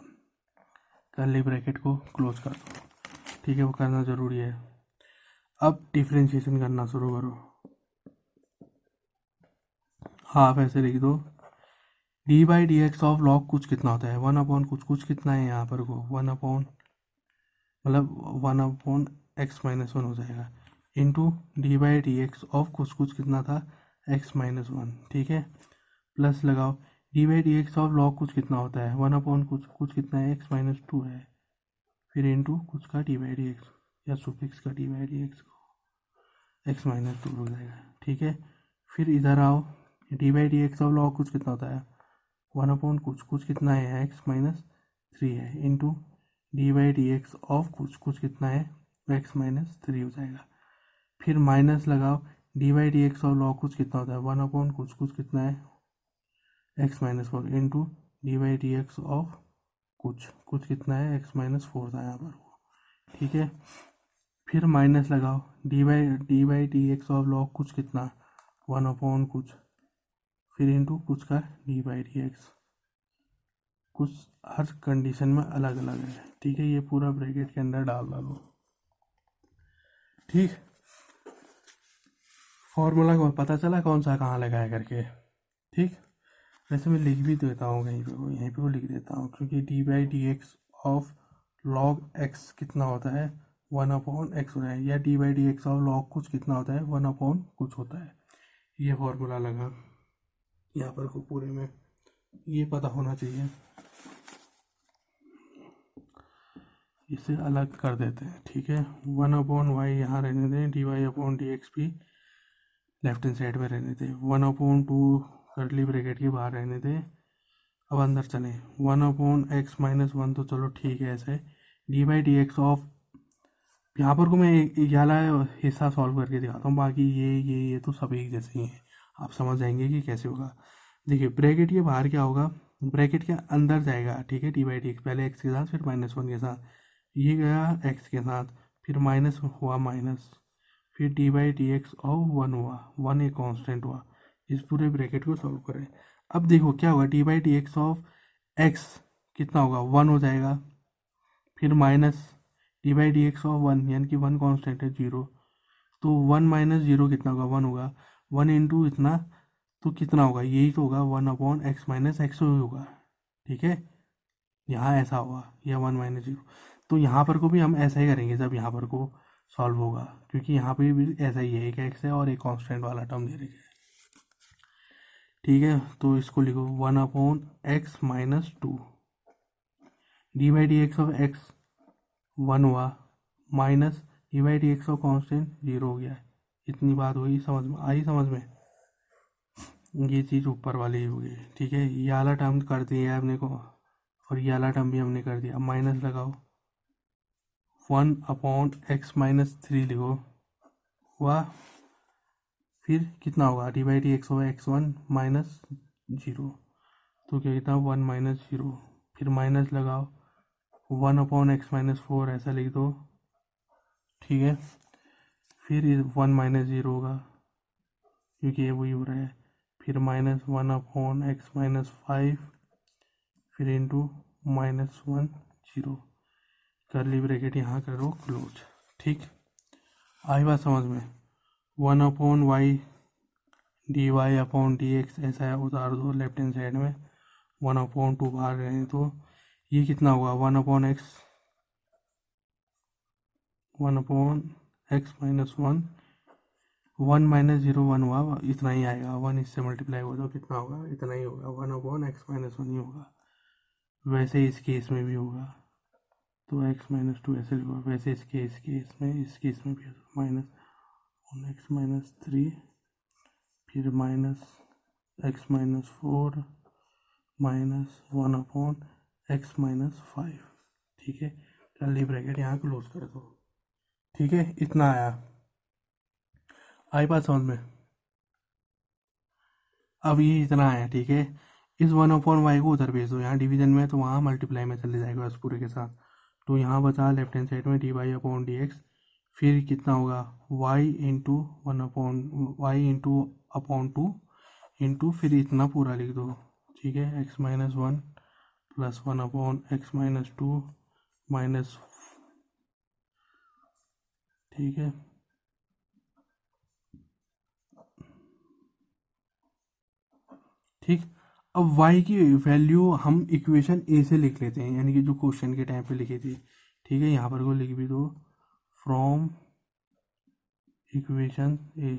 कर्ली ब्रैकेट को क्लोज कर दो, ठीक है, वो करना ज़रूरी है। अब डिफ्रेंशिएशन करना शुरू करो, हाफ ऐसे लिख दो, dy/dx ऑफ log कुछ कितना होता है, 1/, कुछ कितना है यहाँ पर को 1/, मतलब 1/x-1 हो जाएगा, इंटू dy/dx ऑफ कुछ कितना था, x-1, ठीक है। प्लस लगाओ, dy/dx ऑफ log कुछ कितना होता है, 1/, कुछ कितना है, x-2 है, फिर इंटू कुछ का dy/dx या सुफिक्स का dy/dx को x-2 हो जाएगा, ठीक है। फिर इधर आओ, D by d x of log कुछ कितना होता है 1 अपॉन कुछ कितना है x माइनस 3 है into d by d x of कुछ कितना है x माइनस 3 हो जाएगा। फिर माइनस लगाओ D by d x of log कुछ कितना होता है 1 अपॉन कुछ कितना है x minus 4 into d by d x of कुछ कितना है x माइनस 4 था यहाँ पर वो, ठीक है। फिर माइनस लगाओ D by d x of log कुछ कितना 1 अपॉन फिर इंटू कुछ का डी बाई डी एक्स, कुछ हर कंडीशन में अलग अलग है, ठीक है। ये पूरा ब्रैकेट के अंदर डाल डालो, ठीक। फॉर्मूला को पता चला कौन सा कहाँ लगाया करके, ठीक। वैसे मैं लिख भी देता हूँ कहीं पे, यहीं पे वो लिख देता हूँ, क्योंकि D by d x of log x कितना होता है 1/x होता है, या D by d x of log कुछ कितना होता है 1/कुछ होता है। ये फॉर्मूला लगा यहाँ पर को पूरे में, ये पता होना चाहिए। इसे अलग कर देते हैं, ठीक है। 1/y यहाँ रहने दें, d y upon d x भी लेफ्ट हैंड साइड में रहने दें, 1/2 करली ब्रैकेट के बाहर रहने दें। अब अंदर चलें 1/x माइनस 1, तो चलो ठीक है ऐसे। D by d x of, यहाँ पर को मैं ये वाला हिस्सा सॉल्व करके दिखाता हूँ, बाकी ये तो सब एक जैसे ही हैं, आप समझ जाएंगे कि कैसे होगा। देखिए ब्रैकेट के बाहर क्या होगा, ब्रैकेट के अंदर जाएगा, ठीक है। डी बाई डी एक्स पहले एक्स के साथ, फिर -1 के साथ, ये गया एक्स के साथ, फिर माइनस हुआ माइनस, फिर डी बाई डी एक्स और 1 हुआ, 1 एक कांस्टेंट हुआ। इस पूरे ब्रैकेट को सॉल्व करें। अब देखो क्या होगा, d by d x of x कितना होगा 1 हो जाएगा, फिर minus D by d x of 1, यानी कि 1 कांस्टेंट है 0, तो 1 माइनस 0 कितना होगा 1 होगा, 1 इंटू इतना तो कितना होगा, यही तो होगा 1/x माइनस एक्स होगा, ठीक है। यहाँ ऐसा होगा या 1 माइनस 0, तो यहाँ पर को भी हम ऐसा ही करेंगे जब यहाँ पर को सॉल्व होगा, क्योंकि यहाँ पे भी ऐसा ही है, एक एक्स है और एक कांस्टेंट वाला टर्म दे रखे है, ठीक है। तो इसको लिखो 1/x minus 2, D by d x of x 1 हुआ, minus D by d x of constant 0 हो गया। इतनी बात हुई, समझ में आई, समझ में ये चीज़ ऊपर वाली होगी, ठीक है। ये वाला टर्म कर दिया है हमने को, और ये वाला टर्म भी हमने कर दिया। माइनस लगाओ 1/x माइनस 3 लिखो हुआ, फिर कितना होगा डी बाई डी एक्स होगा x1 माइनस 0, तो क्या कितना 1 माइनस 0, फिर माइनस लगाओ 1/x माइनस 4 ऐसा लिख दो, ठीक है। फिर 1 माइनस 0 होगा, क्योंकि ये वही हो रहा है, फिर -1/x माइनस 5, फिर इंटू -1 0, करली ब्रैकेट यहाँ करो क्लोज, ठीक। आई बात समझ में। 1/y d y upon d x ऐसा है, उतार दो लेफ्ट हैंड साइड में, 1/2 बाहर रहें, तो ये कितना होगा 1/x, 1/x माइनस 1, 1 माइनस 0 1 हुआ, इतना ही आएगा, 1 इससे मल्टीप्लाई हुआ तो कितना होगा, इतना ही होगा, 1/x माइनस 1 ही होगा। वैसे इस केस में भी होगा, तो x माइनस 2 ऐसे लिखो, वैसे इस केस में भी -1x माइनस 3, फिर -x माइनस 4 -1/x माइनस 5, ठीक है। कर्ली ब्रैकेट यहाँ क्लोज कर दो, ठीक है। इतना आया, आई बात समझ में। अब ये इतना आया, ठीक है। इस 1/y को उधर भेज दो, यहाँ डिवीजन में तो वहाँ मल्टीप्लाई में चले जाएगा उस पूरे के साथ, तो यहाँ बचा लेफ्ट हैंड साइड में d y upon d x, फिर कितना होगा y into 1/y into upon 2 into फिर इतना पूरा लिख दो, ठीक है। x minus 1 plus 1/x minus 2 minus, ठीक है। ठीक, अब y की वैल्यू हम इक्वेशन ए से लिख लेते हैं, यानी कि जो क्वेश्चन के टाइम पे लिखी थी, ठीक है। यहाँ पर को लिख भी दो फ्रॉम इक्वेशन ए,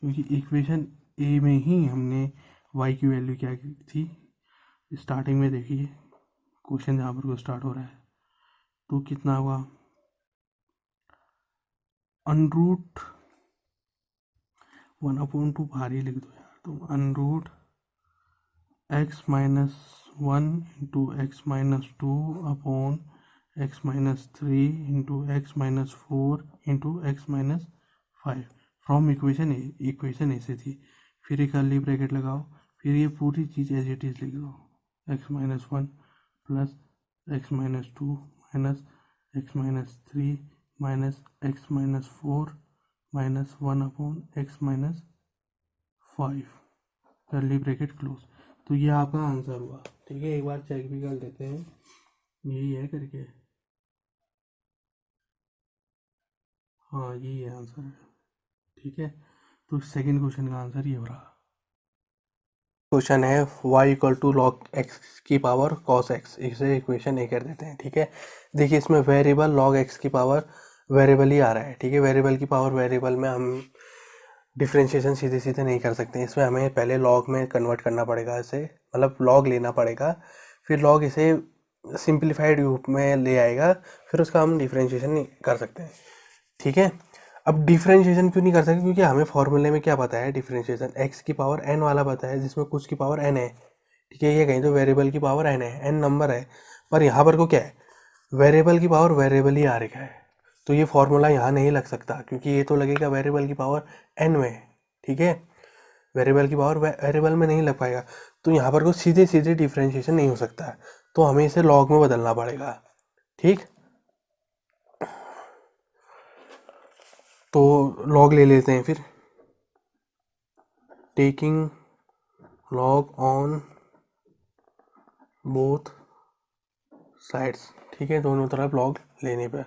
क्योंकि इक्वेशन ए में ही हमने y की वैल्यू क्या की थी, स्टार्टिंग में देखिए क्वेश्चन जहाँ पर को स्टार्ट हो रहा है, तो कितना हुआ √1/2 बाहर ही लिख दो यार, तो under root x minus 1 into x minus 2 upon x minus 3 into x minus 4 into x minus 5 from equation A से थी। फिर एक कर्ली ब्रैकेट लगाओ, फिर ये पूरी चीज़ एज इट इज़ लिख दो, x minus 1 plus x minus 2 minus x minus 3 minus x minus 4 minus 1 upon x minus 5 curly bracket close. तो ये आपका आंसर हुआ। ठीक है, एक बार चेक भी कर लेते हैं यही है करके। हाँ यही है आंसर है। ठीक है, तो सेकंड क्वेश्चन का आंसर ये हो रहा। क्वेश्चन है y equal to log x की पावर कॉस एक्स, इसे इक्वेशन ए कर देते हैं। ठीक है, देखिए इसमें वेरिएबल लॉग एक्स की पावर वेरिएबल ही आ रहा है। ठीक है, वेरिएबल की पावर वेरिएबल में हम डिफ्रेंशिएशन सीधे सीधे नहीं कर सकते, इसमें हमें पहले लॉग में कन्वर्ट करना पड़ेगा, इसे मतलब लॉग लेना पड़ेगा, फिर लॉग इसे सिंप्लीफाइड रूप में ले आएगा, फिर उसका हम डिफ्रेंशिएशन नहीं कर सकते हैं। ठीक है, अब डिफ्रेंशिएशन क्यों नहीं कर सकते, क्योंकि हमें फॉर्मूले में क्या पता है, डिफ्रेंशिएशन एक्स की पावर एन वाला पता है, जिसमें कुछ की पावर एन है। ठीक है, ये कहीं तो वेरिएबल की पावर एन है, एन नंबर है, पर यहाँ पर को क्या है, वेरिएबल की पावर वेरिएबल ही आ रखा है, तो ये फॉर्मूला यहाँ नहीं लग सकता, क्योंकि ये तो लगेगा वेरिएबल की पावर एन में। ठीक है, वेरिएबल की पावर वेरिएबल में नहीं लग पाएगा, तो यहाँ पर को सीधे सीधे डिफ्रेंशिएशन नहीं हो सकता है, तो हमें इसे लॉग में बदलना पड़ेगा। ठीक, तो लॉग ले लेते हैं फिर, taking log on both sides. ठीक है, दोनों तरफ लॉग लेने पे,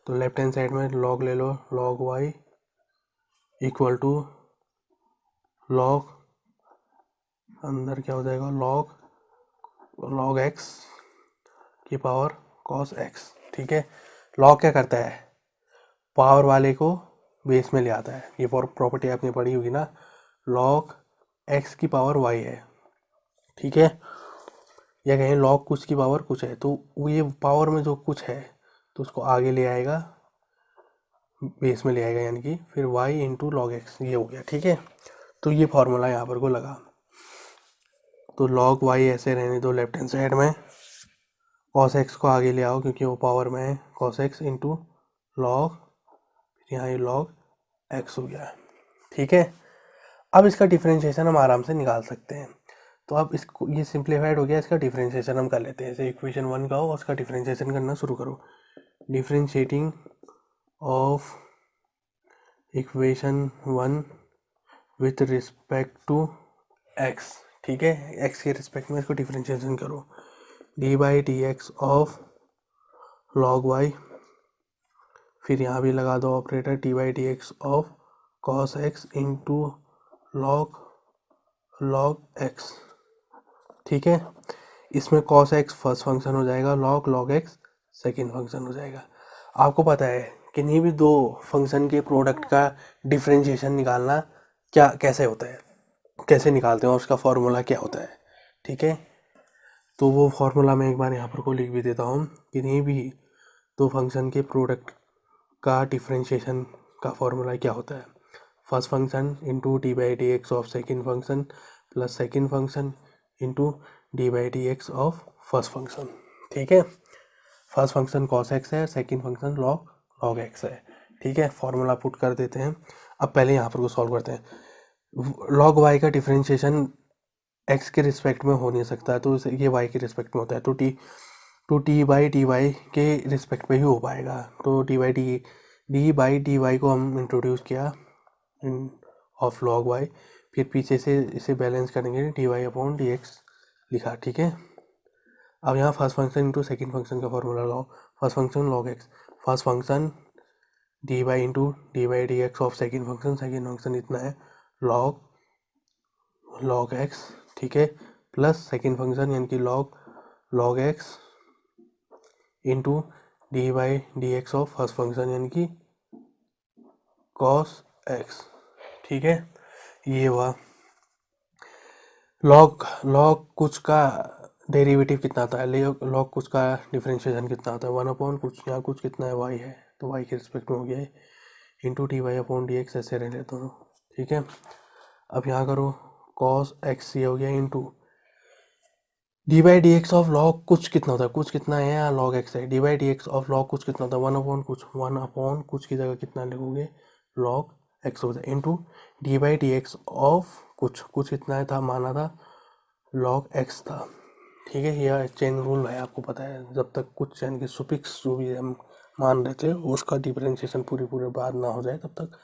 तो लेफ्ट हैंड साइड में लॉग ले लो, log y equal to log, अंदर क्या हो जाएगा, लॉग एक्स की पावर कॉस एक्स। ठीक है, लॉग क्या करता है, पावर वाले को बेस में ले आता है, ये प्रॉपर्टी आपने पढ़ी होगी ना, लॉग एक्स की पावर वाई है। ठीक है, या कहें लॉग कुछ की पावर कुछ है, तो ये पावर में जो कुछ है तो उसको आगे ले आएगा, बेस में ले आएगा, यानी कि फिर y इंटू लॉग एक्स, ये हो गया। ठीक है, तो ये फॉर्मूला यहाँ पर को लगा, तो लॉग y ऐसे रहने दो लेफ्ट हैंड साइड में, कॉस एक्स को आगे ले आओ क्योंकि वो पावर में है, कॉस एक्स इंटू लॉग, यहाँ ये लॉग एक्स हो गया। ठीक है, अब इसका डिफ्रेंशिएशन हम आराम से निकाल सकते हैं, तो अब इसको, ये सिंप्लीफाइड हो गया, इसका डिफ्रेंशिएशन हम कर लेते हैं। जैसे इक्वेशन 1 का हो और उसका डिफ्रेंशिएशन करना शुरू करो, differentiating of equation 1 with respect to x. ठीक है, एक्स के रिस्पेक्ट में इसको डिफ्रेंशिएशन करो, d by d x of log y, फिर यहाँ भी लगा दो operator, d by d x of cos x into log x. ठीक है, इसमें कॉस एक्स फर्स्ट फंक्शन हो जाएगा, लॉग एक्स सेकेंड फंक्शन हो जाएगा। आपको पता है किन्हीं भी दो फंक्शन के प्रोडक्ट का डिफ्रेंशिएशन निकालना क्या कैसे होता है, कैसे निकालते हैं और उसका फॉर्मूला क्या होता है। ठीक है, तो वो फॉर्मूला मैं एक बार यहाँ पर को लिख भी देता हूँ, किन्हीं भी दो फंक्शन के प्रोडक्ट का डिफ्रेंशिएशन का फॉर्मूला क्या होता है, first function into d by d x of second function plus second function into d by d x of first function. ठीक है, फर्स्ट फंक्शन कॉस एक्स है, सेकेंड फंक्शन लॉग एक्स है। ठीक है, फॉर्मूला पुट कर देते हैं। अब पहले यहाँ पर को सॉल्व करते हैं। लॉग वाई का डिफ्रेंशिएशन एक्स के रिस्पेक्ट में हो नहीं सकता, तो ये वाई के रिस्पेक्ट में होता है, तो टी बाई डी वाई के रिस्पेक्ट में ही हो पाएगा। तो डी बाई डी वाई को हम इंट्रोड्यूस किया ऑफ लॉग वाई, फिर पीछे से इसे बैलेंस करेंगे, d y upon d x लिखा। ठीक है, अब यहाँ first function into second function का फॉर्मूला लगाओ, first function log x, first function d by into d by d x of second function इतना है लॉग एक्स। ठीक है, प्लस सेकेंड फंक्शन यानी कि log x into d by d x of first function यानी कि cos x. ठीक है, ये हुआ लॉग कुछ का डेरिवेटिव कितना आता है, लॉग कुछ का डिफरेंशिएशन कितना आता है, 1 अपॉन कुछ, यहाँ कुछ कितना है y है, तो y के रिस्पेक्ट में हो गया है, into d y upon d x, ऐसे रह लेते दोनों। ठीक है, अब यहाँ करो कॉस एक्स ये हो गया into d by d x of log कुछ कितना होता है, कुछ कितना है या लॉग एक्स है, d by d x of log कुछ कितना होता है, वन अपॉन कुछ की जगह कितना लिखोगे लॉग एक्स होता है into d by d x of कुछ कितना है था, माना था लॉग एक्स था। ठीक है, यह चेन रूल है, आपको पता है जब तक कुछ चेन के सुफिक्स जो भी हम मान रहे थे उसका डिफरेंशिएशन पूरे बार ना हो जाए तब तक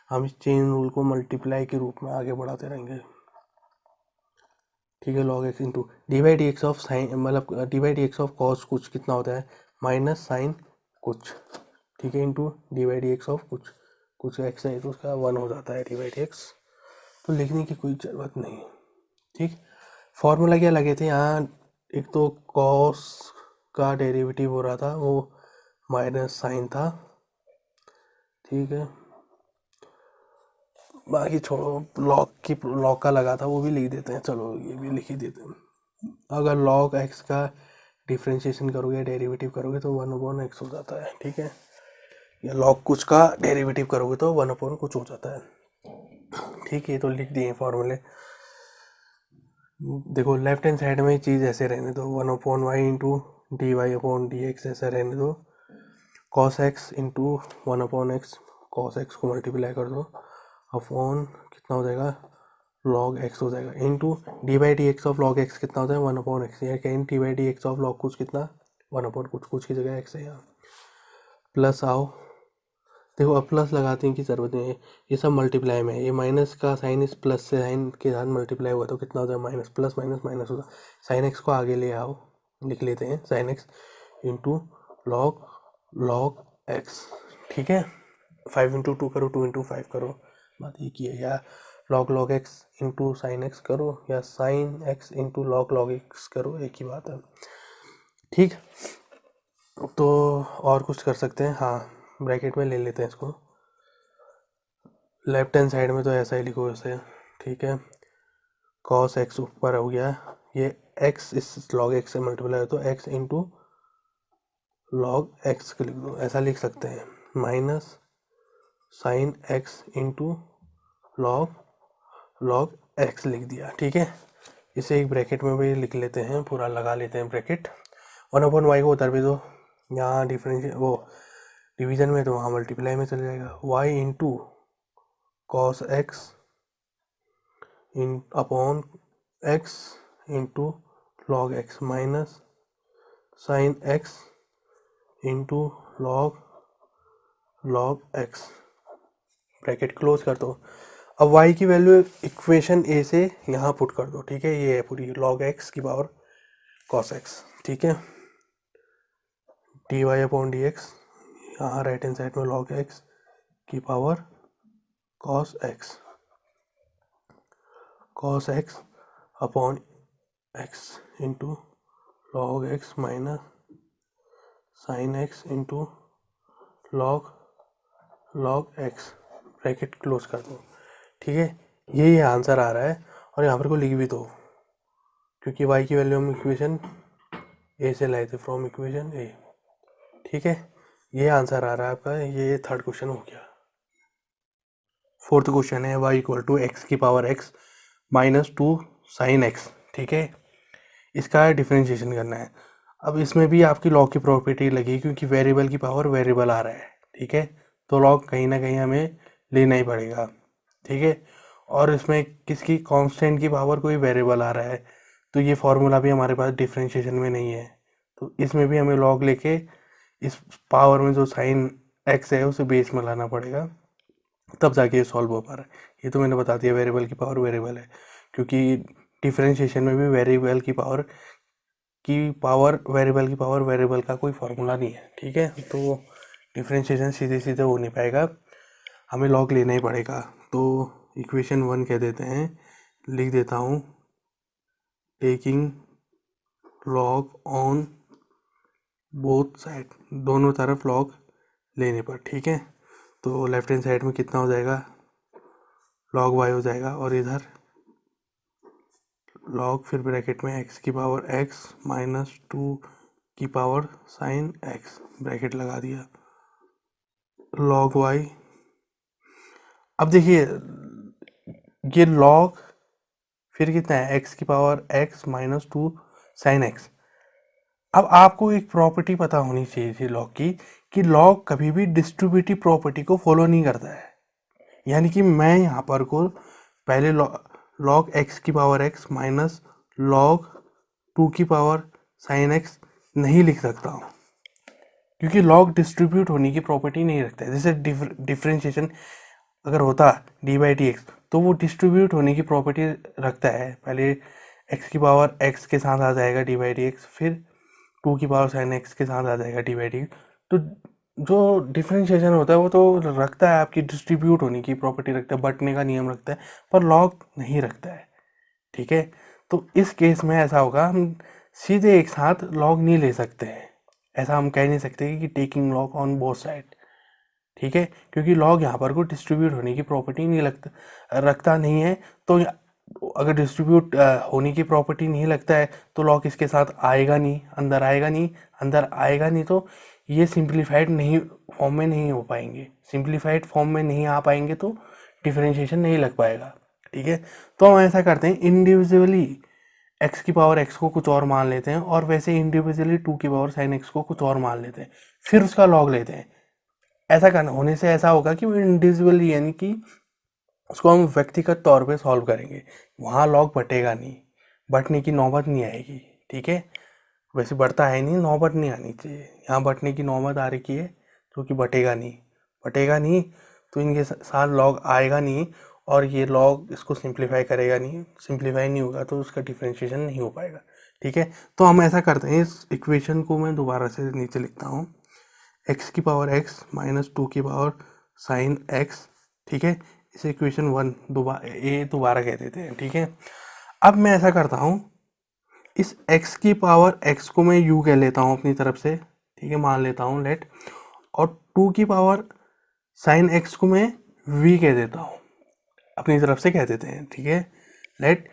हम इस चेन रूल को मल्टीप्लाई के रूप में आगे बढ़ाते रहेंगे। ठीक है, log x into d by d x of sine, मतलब d by d x of cos कुछ कितना होता है माइनस साइन कुछ। ठीक है, into d by d x of कुछ एक्स है तो उसका 1 हो जाता है डी बाई डी एक्स, तो लिखने की कोई ज़रूरत नहीं। ठीक, फॉर्मूला क्या लगे थे यहाँ, एक तो कॉस का डेरिवेटिव हो रहा था वो माइनस साइन था। ठीक है, बाकी छोड़ो, लॉग का लगा था वो भी लिख देते हैं, चलो ये भी लिख ही देते हैं। अगर लॉग एक्स का डिफ्रेंशिएशन करोगे डेरिवेटिव करोगे तो 1/x हो जाता है। ठीक है, या लॉग कुछ का डेरिवेटिव करोगे तो 1 कुछ हो जाता है। ठीक है, तो लिख दिए फॉर्मूले। देखो लेफ्ट हैंड साइड में चीज़ ऐसे रहने दो, 1/y into d y upon d x ऐसा रहने दो, cos x into 1/x, cos x को मल्टीप्लाई कर दो अपॉन कितना हो जाएगा लॉग एक्स हो जाएगा into d by d x of log x कितना होता है 1/x, या कहीं D by d x of log कुछ कितना 1/कुछ की जगह एक्स है यहाँ। प्लस आओ, देखो अब प्लस लगाते हैं की ज़रूरत नहीं है, ये सब मल्टीप्लाई में है, ये माइनस का साइन इस प्लस से साइन के साथ मल्टीप्लाई हुआ तो कितना हो जाए माइनस, प्लस माइनस माइनस होगा, साइन एक्स को आगे ले आओ, लिख लेते हैं sign x into log x. ठीक है, 5 इंटू 2 करो, 2 इंटू 5 करो, बात ये की है, या log x into sine x करो या sign x into log x करो, एक ही बात है। ठीक, तो और कुछ कर सकते हैं, हाँ ब्रैकेट में ले लेते हैं इसको, लेफ्ट हैंड साइड में तो ऐसा ही लिखो इसे। ठीक है, कॉस एक्स ऊपर हो गया, ये एक्स इस लॉग एक्स से मल्टीप्लाई हो तो एक्स इंटू लॉग एक्स लिख दो, ऐसा लिख सकते हैं, minus sine x into log x लिख दिया। ठीक है, इसे एक ब्रैकेट में भी लिख लेते हैं, पूरा लगा लेते हैं ब्रैकेट, 1/y को उधर भी दो, यहाँ डिफरेंशियल वो डिवीजन में तो वहाँ मल्टीप्लाई में चले जाएगा, y इंटू कॉस एक्स इन upon x into log x minus sine x into log x, bracket close कर दो। अब y की वैल्यू इक्वेशन ए से यहाँ पुट कर दो। ठीक है, ये है पूरी लॉग एक्स की पावर कॉस एक्स। ठीक है, d y upon d x, यहाँ राइट हैंड साइड में लॉग एक्स की power cos x upon x into log x minus sine x into log x, bracket close कर दो। ठीक है, ये आंसर आ रहा है, और यहाँ पर को लिख भी दो क्योंकि y की वैल्यू हम इक्वेशन ए से लाए थे, फ्रॉम इक्वेशन ए। ठीक है, ये आंसर आ रहा है आपका, ये थर्ड क्वेश्चन हो गया। फोर्थ क्वेश्चन है y इक्वल टू एक्स की power x minus 2 sine x. ठीक है, इसका डिफरेंशिएशन करना है। अब इसमें भी आपकी लॉग की प्रॉपर्टी लगी क्योंकि वेरिएबल की पावर वेरिएबल आ रहा है। ठीक है, तो लॉग कहीं ना कहीं हमें लेना ही पड़ेगा। ठीक है, और इसमें किसकी कांस्टेंट की पावर कोई वेरिएबल आ रहा है, तो ये फॉर्मूला भी हमारे पास डिफरेंशिएशन में नहीं है, तो इसमें भी हमें लॉग लेके इस पावर में जो साइन एक्स है उसे बेस में लाना पड़ेगा, तब जाके ये सॉल्व हो पा रहा है। ये तो मैंने बता दिया वेरिएबल की पावर वेरिएबल है, क्योंकि डिफरेंशिएशन में भी वेरिएबल की पावर वेरिएबल की पावर वेरिएबल का कोई फार्मूला नहीं है। ठीक है, तो डिफरेंशिएशन सीधे हो नहीं पाएगा, हमें लॉग लेना ही पड़ेगा। तो इक्वेशन 1 कह देते हैं, लिख देता हूँ, taking log on both side, दोनों तरफ लॉग लेने पर। ठीक है, तो लेफ्ट हैंड साइड में कितना हो जाएगा लॉग वाई हो जाएगा, और इधर लॉग फिर ब्रैकेट में एक्स की पावर एक्स माइनस 2 की पावर साइन एक्स, ब्रैकेट लगा दिया, लॉग वाई। अब देखिए ये लॉग फिर कितना है एक्स की power x minus 2 sine x. अब आपको एक प्रॉपर्टी पता होनी चाहिए थी लॉग की, कि लॉग कभी भी डिस्ट्रीब्यूटिव प्रॉपर्टी को फॉलो नहीं करता है। यानी कि मैं यहाँ पर को पहले लॉग एक्स की पावर एक्स माइनस लॉग 2 की पावर साइन एक्स नहीं लिख सकता हूँ, क्योंकि लॉग डिस्ट्रीब्यूट होने की प्रॉपर्टी नहीं रखता है। जैसे डिफरेंशिएशन अगर होता डी बाई डी एक्स, तो वो डिस्ट्रीब्यूट होने की प्रॉपर्टी रखता है। पहले एक्स की पावर एक्स के साथ आ जाएगा डी बाई डी एक्स, फिर 2 की पावर साइन एक्स के साथ आ जाएगा डी बाई डी। तो जो डिफरेंशिएशन होता है वो तो रखता है आपकी डिस्ट्रीब्यूट होने की प्रॉपर्टी रखता है, बंटने का नियम रखता है, पर लॉग नहीं रखता है। ठीक है, तो इस केस में ऐसा होगा, हम सीधे एक साथ लॉग नहीं ले सकते हैं। ऐसा हम कह नहीं सकते कि taking log on both side. ठीक है, क्योंकि लॉग यहाँ पर को डिस्ट्रीब्यूट होने की प्रॉपर्टी नहीं रखता नहीं है। तो अगर डिस्ट्रीब्यूट होने की प्रॉपर्टी नहीं लगता है तो लॉग इसके साथ आएगा नहीं, अंदर आएगा नहीं। अंदर आएगा नहीं तो ये सिंप्लीफाइड नहीं फॉर्म में नहीं हो पाएंगे। सिंप्लीफाइड फॉर्म में नहीं आ पाएंगे तो डिफरेंशिएशन नहीं लग पाएगा। ठीक है, तो हम ऐसा करते हैं, इंडिविजुअली एक्स की पावर एक्स को कुछ और मान लेते हैं, और वैसे इंडिविजुअली 2 की पावर साइन एक्स को कुछ और मान लेते हैं, फिर उसका लॉग लेते हैं। ऐसा करना होने से ऐसा होगा कि वो इंडिविजुअली, यानी कि उसको हम व्यक्तिगत तौर पे सॉल्व करेंगे, वहाँ लॉग बटेगा नहीं, बटने की नौबत नहीं आएगी। ठीक है, वैसे बढ़ता है नहीं, नौबत नहीं आनी चाहिए। यहाँ बटने की नौबत आ रही है तो कि बटेगा नहीं तो इनके साथ लॉग आएगा नहीं, और ये लॉग इसको सिंप्लीफाई करेगा नहीं, सिंप्लीफाई नहीं होगा तो उसका डिफरेंशिएशन नहीं हो पाएगा। ठीक है, तो हम ऐसा करते हैं, इस इक्वेशन को मैं दोबारा से नीचे लिखता हूँ, एक्स की पावर एक्स माइनस 2 की पावर साइन एक्स। ठीक है, इसे इक्वेशन 1 दोबारा कह देते हैं। ठीक है, अब मैं ऐसा करता हूँ, इस x की पावर x को मैं u कह लेता हूँ अपनी तरफ से। ठीक है, मान लेता हूँ लेट, और 2 की पावर साइन x को मैं v कह देता हूँ, अपनी तरफ से कह देते हैं। ठीक है, लेट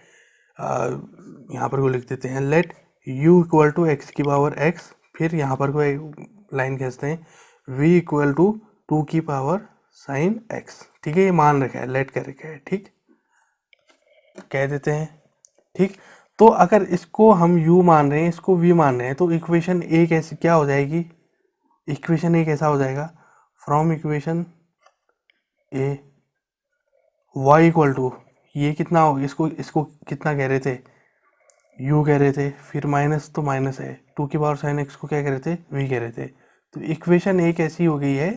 यहाँ पर को लिख देते हैं, let u equal to x की पावर x, फिर यहाँ पर को एक लाइन खींचते हैं, v इक्वल टू 2 की पावर साइन x। ठीक है, ये मान रखा है, लेट कर रखा है, ठीक कह देते हैं। ठीक, तो अगर इसको हम u मान रहे हैं, इसको v मान रहे हैं, तो इक्वेशन ए कैसी क्या हो जाएगी, इक्वेशन ए कैसा हो जाएगा, from equation A y equal to, ये कितना हो, इसको कितना कह रहे थे, u कह रहे थे, फिर माइनस तो माइनस है, 2 की पावर साइन x को क्या कह रहे थे, v कह रहे थे। तो इक्वेशन ए कैसी हो गई है,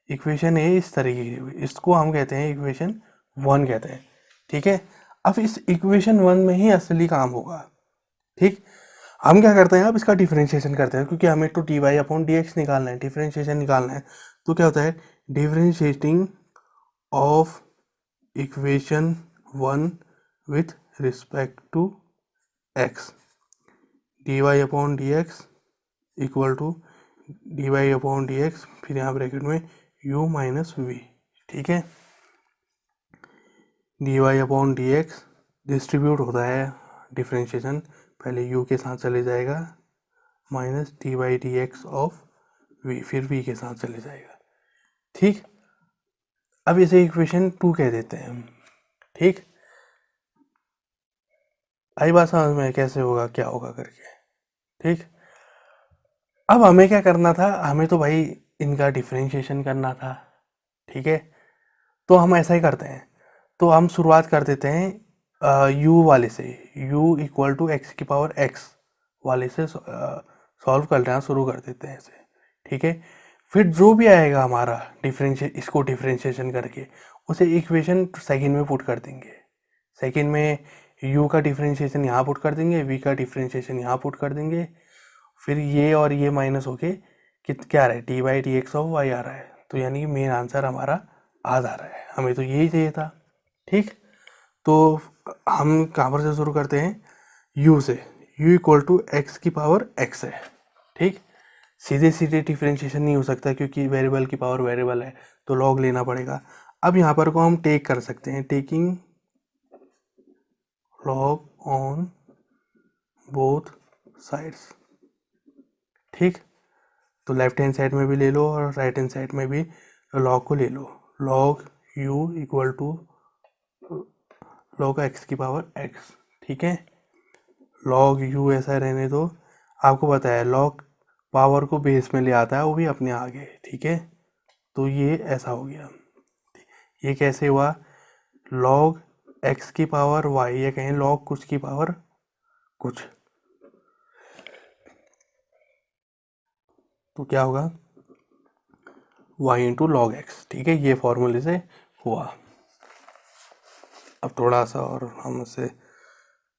इक्वेशन ए इस तरीके की हुई, इसको हम कहते हैं इक्वेशन 1 कहते हैं। ठीक है, अब इस इक्वेशन 1 में ही असली काम होगा। ठीक, हम क्या करते हैं, अब इसका डिफरेंशिएशन करते हैं, क्योंकि हमें तो d y upon d x निकालना है, डिफरेंशिएशन निकालना है। तो क्या होता है, differentiating of equation 1 with respect to x, d y upon d x equal to d y upon d x, फिर यहाँ ब्रैकेट में u माइनस वी। ठीक है, d y upon d x distribute होता है डिफरेंशिएशन, पहले u के साथ चले जाएगा, minus d y d x of v, फिर v के साथ चले जाएगा। ठीक, अब इसे इक्वेशन 2 कह देते हैं हम। ठीक, आई बात समझ में कैसे होगा क्या होगा करके। ठीक, अब हमें क्या करना था, हमें तो भाई इनका डिफरेंशिएशन करना था। ठीक है, तो हम ऐसा ही करते हैं, तो हम शुरुआत कर देते हैं u वाले से, u इक्वल टू एक्स की पावर x वाले से सॉल्व करना शुरू कर देते हैं ऐसे। ठीक है, फिर जो भी आएगा हमारा इसको डिफरेंशिएशन करके उसे इक्वेशन सेकंड में पुट कर देंगे। सेकंड में u का डिफरेंशिएशन यहाँ पुट कर देंगे, v का डिफरेंशिएशन यहाँ पुट कर देंगे, फिर ये और ये माइनस होके क्या आ रहा है, d by d x of y आ रहा है। तो यानी कि मेन आंसर हमारा आ जा रहा है, हमें तो यही चाहिए था। ठीक, तो हम कहाँ पर से शुरू करते हैं, u से, u इक्वल टू एक्स की पावर x है। ठीक, सीधे सीधे डिफरेंशिएशन नहीं हो सकता क्योंकि वेरिएबल की पावर वेरिएबल है, तो लॉग लेना पड़ेगा। अब यहाँ पर को हम टेक कर सकते हैं, taking log on both sides. ठीक, तो लेफ्ट हैंड साइड में भी ले लो और राइट हैंड साइड में भी लॉग को ले लो, log u equal to log x की पावर एक्स, ठीक है। लॉग यू ऐसा रहने दो, आपको पता है लॉग पावर को बेस में ले आता है, वो भी अपने आगे, ठीक है। तो ये ऐसा हो गया। ये कैसे हुआ, लॉग एक्स की पावर वाई, या कहें लॉग कुछ की पावर कुछ, तो क्या होगा वाई इंटू लॉग एक्स, ठीक है। ये फॉर्मूले से हुआ। अब थोड़ा सा और हम उससे,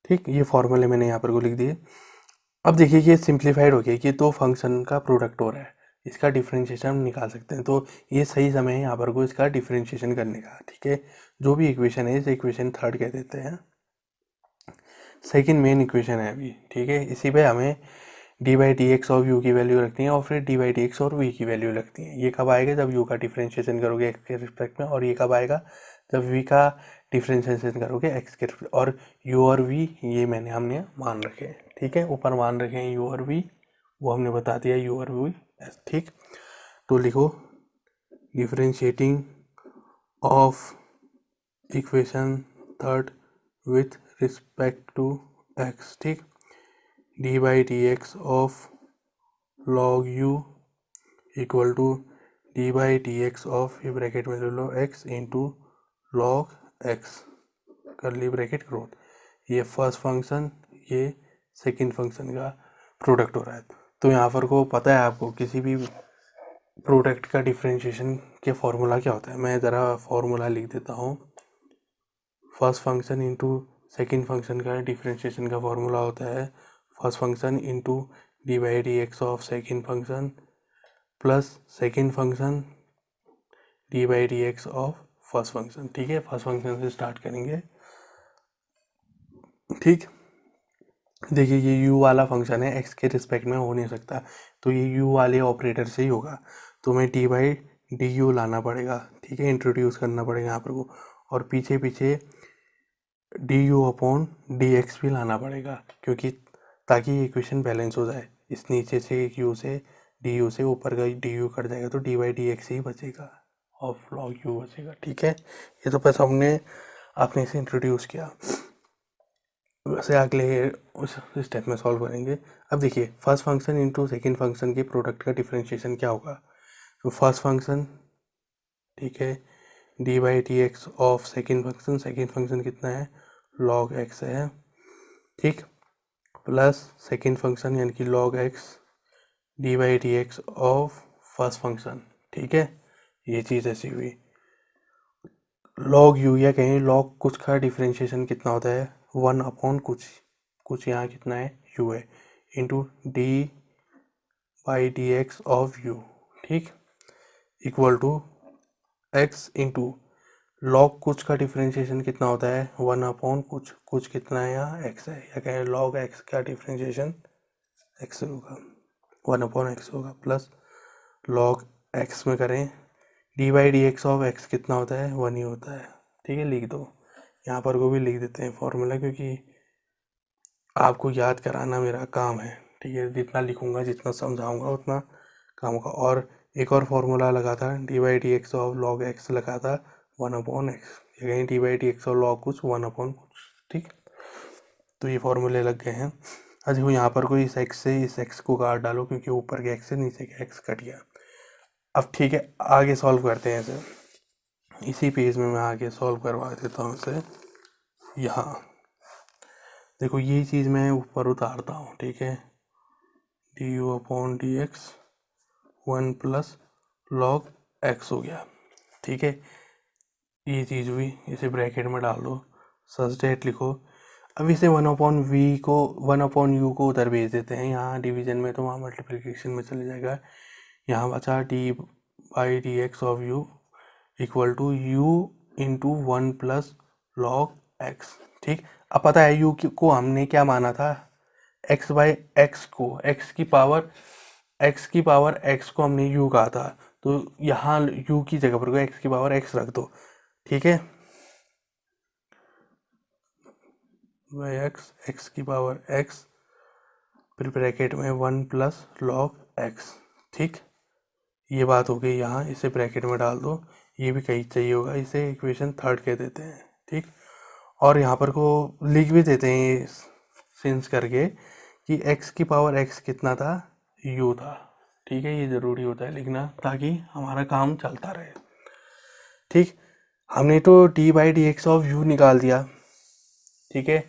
ठीक, ये फॉर्मूले मैंने यहाँ पर को लिख दिए। अब देखिए ये सिंप्लीफाइड हो गया कि दो फंक्शन का प्रोडक्ट हो रहा है, इसका डिफरेंशिएशन हम निकाल सकते हैं। तो ये सही समय है यहाँ पर को इसका डिफरेंशिएशन करने का, ठीक है। जो भी इक्वेशन है, इस इक्वेशन थर्ड कह देते हैं, सेकंड मेन इक्वेशन है अभी, ठीक है। इसी पे हमें डी बाई डी एक्स और यू की वैल्यू रखती है, और फिर डी बाई डी एक्स और वी की वैल्यू लगती है। ये कब आएगा, जब यू का डिफरेंशिएशन करोगे एक्स के रिस्पेक्ट में, और ये कब आएगा, जब वी का डिफरेंशिएशन करोगे एक्स के रिस्पेक्ट। और यू और वी ये हमने मान रखे हैं, ठीक है। ऊपर मान रखे हैं यू और वी, वो हमने बता दिया यू और वी, ठीक। तो लिखो differentiating of equation third with respect to x, ठीक। D by d x of log u equal to d by d x of, ये ब्रैकेट में ले लो, x into log x curly bracket ग्रोथ। ये फर्स्ट फंक्शन, ये second function का product हो रहा है। तो यहाँ पर को पता है आपको किसी भी प्रोडक्ट का डिफरेंशिएशन के फॉर्मूला क्या होता है। मैं ज़रा फॉर्मूला लिख देता हूँ। First function into second function का डिफरेंशिएशन का फॉर्मूला होता है first function into d by d x of second function plus second function d by d x of first function, ठीक है। फर्स्ट फंक्शन से स्टार्ट करेंगे, ठीक। देखिए ये u वाला फंक्शन है, x के रिस्पेक्ट में हो नहीं सकता, तो ये u वाले ऑपरेटर से ही होगा। तो मैं डी बाई डी यू लाना पड़ेगा, ठीक है, इंट्रोड्यूस करना पड़ेगा यहाँ पर को, और पीछे पीछे D you upon d x भी लाना पड़ेगा, क्योंकि ताकि ये इक्वेशन बैलेंस हो जाए। इस नीचे से एक यू से डी यू से ऊपर का डी यू कट जाएगा, तो डी बाई डी एक्स ही बचेगा और लॉग यू बचेगा, ठीक है। ये तो बस हमने आपने इसे इंट्रोड्यूस किया, वैसे अगले उस स्टेप में सॉल्व करेंगे। अब देखिए first function into second function के प्रोडक्ट का डिफरेंशिएशन क्या होगा। तो फर्स्ट फंक्शन, ठीक है, d by d x of second function कितना है, लॉग एक्स है, ठीक, प्लस सेकेंड फंक्शन यानी कि log x D by d x of first function, ठीक है। ये चीज़ ऐसी हुई। लॉग यू या कहीं लॉग कुछ का डिफरेंशिएशन कितना होता है, वन अपॉन कुछ, कुछ यहाँ कितना है यू है, into d by d x of u, ठीक, equal to x into log कुछ का डिफरेंशिएशन कितना होता है, वन अपॉन कुछ, कुछ कितना है यहाँ एक्स है, या कहें लॉग एक्स का डिफरेंशिएशन एक्स होगा, वन अपॉन एक्स होगा, प्लस लॉग एक्स में करें D by d x of x कितना होता है, वन ही होता है, ठीक है। लिख दो, यहाँ पर को भी लिख देते हैं फॉर्मूला, क्योंकि आपको याद कराना मेरा काम है, ठीक है। जितना लिखूँगा जितना समझाऊँगा उतना काम होगा। और एक और फार्मूला लगा था D by d x of log x लगा था वन अपॉन एक्स, या कहीं D by d x of log कुछ वन अपॉन कुछ, ठीक। तो ये फॉर्मूले लग गए हैं। अब देखो यहाँ पर कोई इस एक्स से इस एक्स को काट डालो, क्योंकि ऊपर के एक्स से नीचे के एक्स कट गया। अब ठीक है, आगे सॉल्व करते हैं इसे। इसी पेज में मैं आगे सॉल्व करवा देता हूँ इसे। यहाँ देखो ये चीज़ मैं ऊपर उतारता हूँ, ठीक है, D you upon d x one plus log x हो गया, ठीक है। ये चीज़ हुई, इसे ब्रैकेट में डाल दो, सच डेट लिखो। अब इसे वन अपॉन वी को, वन अपॉन यू को उधर भेज देते हैं, यहाँ डिवीजन में तो वहाँ मल्टीप्लिकेशन में चले जाएगा। यहाँ बचा d by d x of u equal to u into one plus log x, ठीक। अब पता है यू को हमने क्या माना था, एक्स बाई एक्स को, एक्स की पावर एक्स को हमने यू कहा था, तो यहाँ यू की जगह पर एक्स की पावर एक्स रख दो, ठीक है, बाई एक्स, एक्स की पावर एक्स, फिर ब्रैकेट में वन प्लस लॉग एक्स, ठीक। ये बात हो गई यहाँ, इसे ब्रैकेट में डाल दो, ये भी कहीं चाहिए होगा, इसे इक्वेशन थर्ड कह देते हैं, ठीक। और यहाँ पर को लिख भी देते हैं सिंस करके कि x की पावर x कितना था, u था। ठीक है, ये ज़रूरी होता है लिखना ताकि हमारा काम चलता रहे। ठीक, हमने तो d by d x of u निकाल दिया। ठीक है,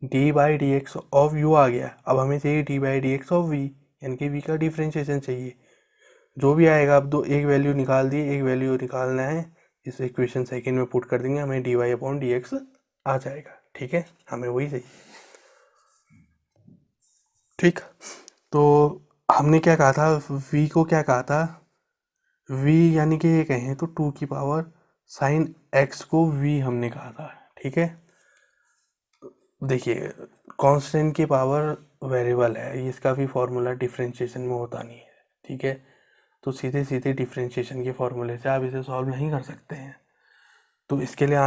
d by d x of u आ गया। अब हमें चाहिए d by d x of v, यानी कि v का डिफ्रेंशिएशन चाहिए। जो भी आएगा, अब दो एक वैल्यू निकाल दी, एक वैल्यू निकालना है, इस इक्वेशन सेकंड में पुट कर देंगे, हमें d y upon d x आ जाएगा। ठीक है, हमें वही चाहिए। ठीक, तो हमने क्या कहा था, v को क्या कहा था, v यानी कि ये कहें तो 2 की पावर साइन x को v हमने कहा था। ठीक है, देखिए कांस्टेंट की पावर वेरिएबल है, इसका भी फॉर्मूला डिफरेंशिएशन में होता नहीं है। ठीक है, तो सीधे सीधे डिफरेंशिएशन के फॉर्मूले से आप इसे सॉल्व नहीं कर सकते हैं। तो इसके लिए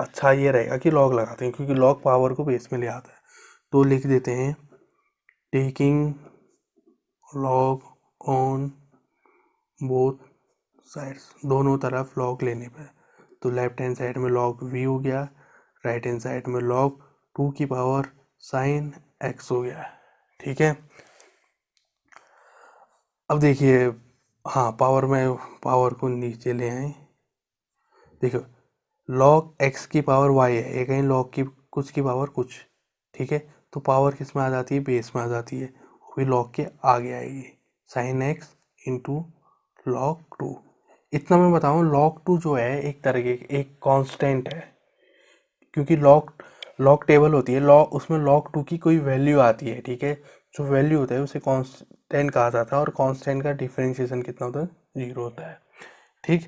अच्छा ये रहेगा कि लॉग लगाते हैं, क्योंकि लॉग पावर को बेस में ले आता है। तो लिख देते हैं taking log on both sides, दोनों तरफ लॉग लेने पर। तो लेफ्ट हैंड साइड में लॉग v हो गया, राइट हैंड साइड में लॉग 2 की पावर साइन x हो गया। ठीक है, अब देखिए, हाँ पावर को नीचे ले आए। देखो लॉग x की पावर y है, एक कहीं लॉग की कुछ की पावर कुछ। ठीक है, तो पावर किस में आ जाती है, बेस में आ जाती है, वो भी लॉग के आगे आएगी, साइन x इंटू लॉग 2। इतना मैं बताऊँ, लॉग 2 जो है एक तरह की एक कांस्टेंट है, क्योंकि लॉग टेबल होती है, लॉग उसमें लॉग 2 की कोई वैल्यू आती है। ठीक है, जो वैल्यू होता है उसे कांस्टेंट कहा जाता है, और कांस्टेंट का डिफरेंशिएशन कितना होता है, 0 होता है। ठीक,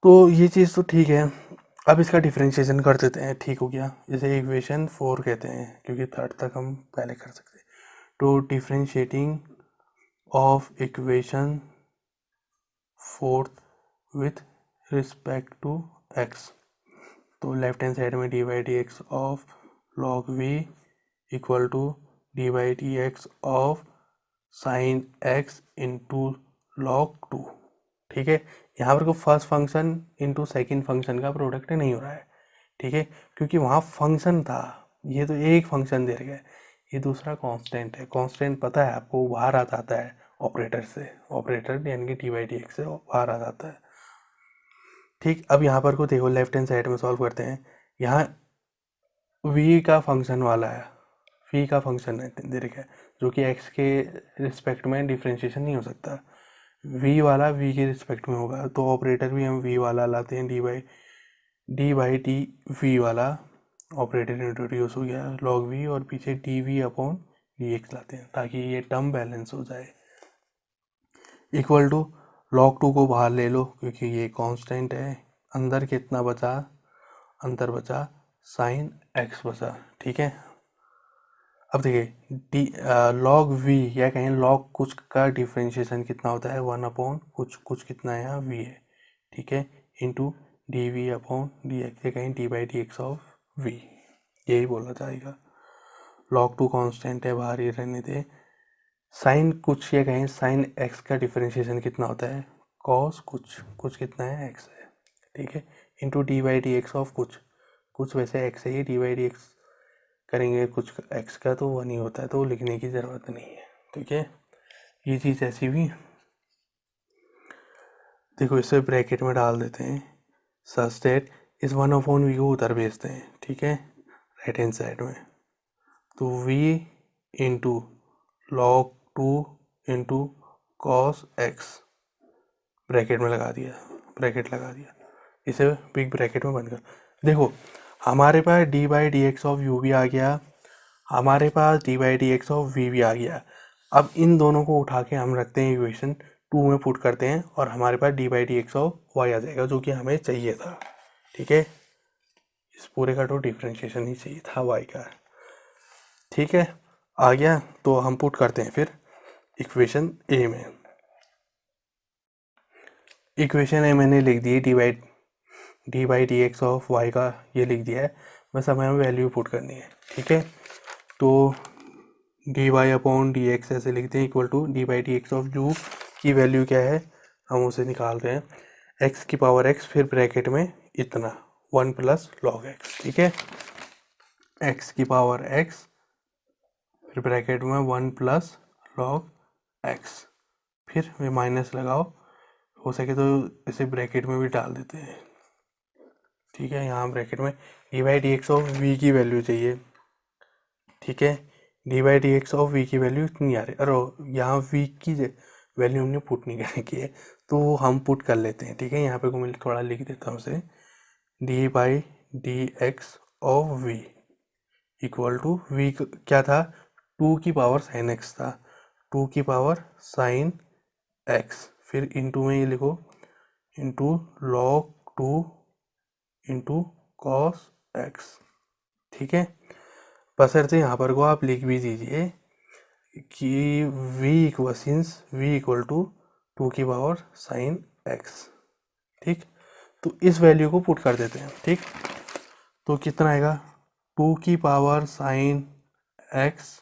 तो ये चीज़ तो ठीक है। अब इसका डिफरेंशिएशन कर देते हैं। ठीक हो गया, जैसे इक्वेशन 4 कहते हैं, क्योंकि थर्ड तक हम पहले कर सकते हैं। तो differentiating of equation 4 with respect to x, तो लेफ्ट हैंड साइड में d by d x of log v equal to d by d x of sine x into log 2। ठीक है, यहाँ पर को first function into second function का product नहीं हो रहा है। ठीक है, क्योंकि वहाँ फंक्शन था, ये तो एक फंक्शन दे रहा है, ये दूसरा कांस्टेंट है। कांस्टेंट पता है आपको, बाहर आ जाता है ऑपरेटर से, ऑपरेटर यानी कि डी बाई डी एक्स से बाहर आ जाता है। ठीक, अब यहाँ पर को देखो, लेफ्ट हैंड साइड में सॉल्व करते हैं। यहाँ v का फंक्शन वाला है, v का फंक्शन है दे रखा है, जो कि x के रिस्पेक्ट में डिफ्रेंशिएशन नहीं हो सकता, v वाला v के रिस्पेक्ट में होगा। तो ऑपरेटर भी हम v वाला लाते हैं, डी बाई डी वी वाला ऑपरेटर इंट्रोड्यूस हो गया लॉग v, और पीछे d v upon d x लाते हैं ताकि ये टर्म बैलेंस हो जाए। इक्वल टू लॉग 2 को बाहर ले लो, क्योंकि ये कांस्टेंट है। अंदर कितना बचा, अंदर बचा साइन x बचा। ठीक है, अब देखिए डी लॉग v या कहें लॉग कुछ का डिफरेंशिएशन कितना होता है, 1 अपॉन कुछ कितना है यहाँ v है। ठीक है, into d v upon d x, या कहें d by d x of v, यही बोला जाएगा। लॉग 2 कांस्टेंट है, बाहर ही रहने दे। साइन कुछ या कहें साइन x का डिफरेंशिएशन कितना होता है, कॉस कुछ कितना है, x है। ठीक है, into d by d x of कुछ वैसे x है, ये डी बाई डी एक्स करेंगे कुछ x का तो 1 ही होता है, तो लिखने की ज़रूरत नहीं है। ठीक है, ये चीज़ ऐसी भी देखो, इसे ब्रैकेट में डाल देते हैं, सच दैट इस 1 अपॉन v को उधर भेजते हैं। ठीक है, राइट हैंड साइड में, तो v into log 2 into cos x, bracket में लगा दिया, इसे बिग ब्रैकेट में बंद कर। देखो हमारे पास d by d x of u भी आ गया, हमारे पास d by d x of v भी आ गया। अब इन दोनों को उठा के हम रखते हैं इक्वेशन 2 में पुट करते हैं, और हमारे पास d by d x of y आ जाएगा, जो कि हमें चाहिए था। ठीक है, इस पूरे का तो डिफ्रेंशिएशन ही चाहिए था वाई का। ठीक है, आ गया, तो हम पुट करते हैं फिर इक्वेशन ए में। इक्वेशन ए मैंने लिख दी, d by d x of y का ये लिख दिया है, बस हमें वैल्यू पुट करनी है। ठीक है, तो d y upon d x ऐसे लिखते हैं, equal to d by d x of u की वैल्यू क्या है, हम उसे निकाल रहे हैं, एक्स की पावर एक्स, फिर ब्रैकेट में इतना 1 प्लस लॉग एक्स, ठीक है, एक्स की पावर एक्स, फिर ब्रैकेट में 1 प्लस लॉग एक्स, फिर वे माइनस लगाओ, हो सके तो इसे ब्रैकेट में भी डाल देते हैं, ठीक है। यहाँ ब्रैकेट में d by d x of v की वैल्यू चाहिए, ठीक है, d by d x of v की वैल्यू इतनी आ रही, अरे यहाँ वी की वैल्यू हमने पुट नहीं करने की है, तो हम पुट कर लेते हैं, ठीक है। यहाँ पे को मैं थोड़ा लिख देता हूँ उसे, d by d x of v equal to v क्या था, 2 की पावर साइन एक्स था, 2 की पावर साइन एक्स, फिर इंटू में ये लिखो into log 2 into cos x, ठीक है। बशर्ते यहाँ पर को आप लिख भी दीजिए कि v equal since v equal to 2 की पावर साइन एक्स, ठीक। तो इस वैल्यू को पुट कर देते हैं, ठीक। तो कितना आएगा, 2 की पावर साइन एक्स,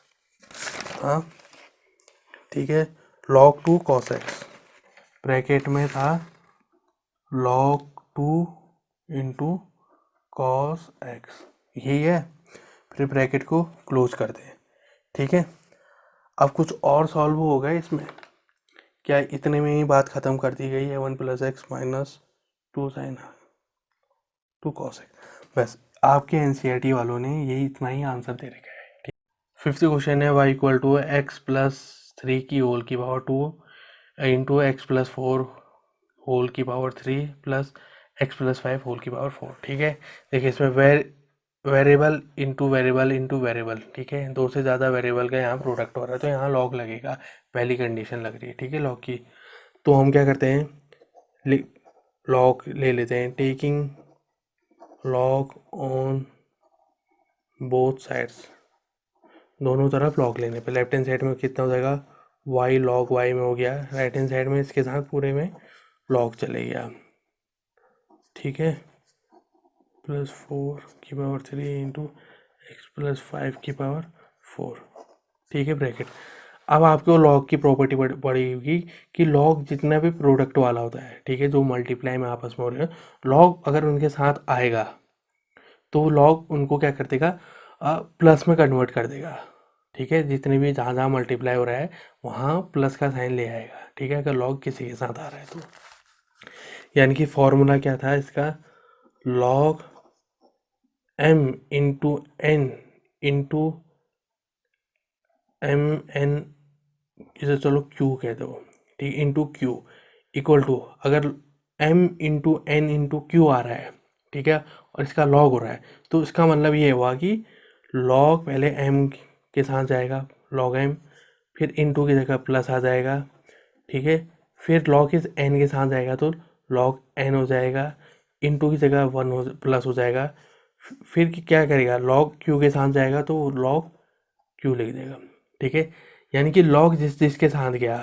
हाँ ठीक है, log 2 cos एक्स, ब्रैकेट में था log 2 इंटू कॉस एक्स, यही है, फिर ब्रैकेट को क्लोज कर दें, ठीक है। अब कुछ और सॉल्व होगा इसमें, क्या इतने में ही बात खत्म कर दी गई है, 1 plus x minus 2 sine 2 cos x, बस आपके एनसीईआरटी वालों ने यही इतना ही आंसर दे रखा है, ठीक। फिफ्थ क्वेश्चन है y equal to x plus 3 की होल की power 2 into x plus 4 whole की power 3 plus x plus 5 whole की पावर 4, ठीक है। देखिए इसमें वेरिएबल इंटू वेरिएबल, ठीक है, 2 से ज़्यादा वेरिएबल का यहाँ प्रोडक्ट हो रहा है, तो यहाँ लॉग लगेगा, पहली कंडीशन लग रही है, ठीक है, लॉग की। तो हम क्या करते हैं, लॉग ले लेते हैं, taking log on both sides, दोनों तरफ लॉग लेने पे लेफ्ट हैंड साइड में कितना हो जाएगा, y लॉग y में हो गया, राइट हैंड साइड में इसके साथ पूरे में लॉग चले गया, ठीक है, प्लस 4 की पावर 3 इंटू एक्स प्लस 5 की पावर 4, ठीक है, ब्रैकेट। अब आपको लॉग की प्रॉपर्टी पड़ेगी कि लॉग जितना भी प्रोडक्ट वाला होता है, ठीक है, जो मल्टीप्लाई में आपस में हो रहे हैं, लॉग अगर उनके साथ आएगा तो लॉग उनको क्या कर देगा, प्लस में कन्वर्ट कर देगा, ठीक है, जितने भी जहाँ जहाँ मल्टीप्लाई हो रहा है वहाँ प्लस का साइन ले आएगा, ठीक है, अगर लॉग किसी के साथ आ रहा है तो। यानी कि फॉर्मूला क्या था इसका, log m into n into m n, इसे चलो q कह दो, ठीक, इंटू q इक्वल टू, अगर m into n into q आ रहा है, ठीक है, और इसका लॉग हो रहा है, तो इसका मतलब ये हुआ कि लॉग पहले m के साथ जाएगा, लॉग m, फिर इंटू की जगह प्लस आ जाएगा, ठीक है, फिर लॉग इस n के साथ जाएगा तो लॉग n हो जाएगा, इंटू की जगह 1 प्लस हो जाएगा, फिर क्या करेगा, लॉग q के साथ जाएगा तो लॉग q लिख देगा, ठीक है। यानी कि लॉग जिसके साथ गया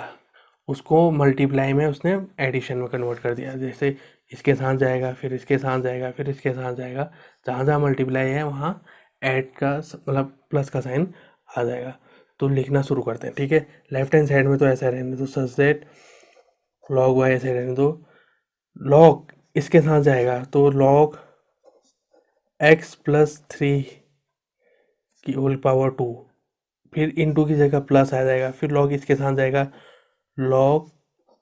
उसको मल्टीप्लाई में उसने एडिशन में कन्वर्ट कर दिया, जैसे इसके साथ जाएगा, फिर इसके साथ जाएगा, फिर इसके साथ जाएगा, जहाँ जहाँ मल्टीप्लाई है वहाँ ऐड का मतलब प्लस का साइन आ जाएगा। तो लिखना शुरू करते हैं, ठीक है। लेफ्ट हैंड साइड में तो ऐसा रहने दो, सच दैट लॉग वाई ऐसे रहने दो, लॉग इसके साथ जाएगा तो लॉग एक्स प्लस 3 की होल पावर 2, फिर इंटू की जगह प्लस आ जाएगा, फिर लॉग इसके साथ जाएगा लॉग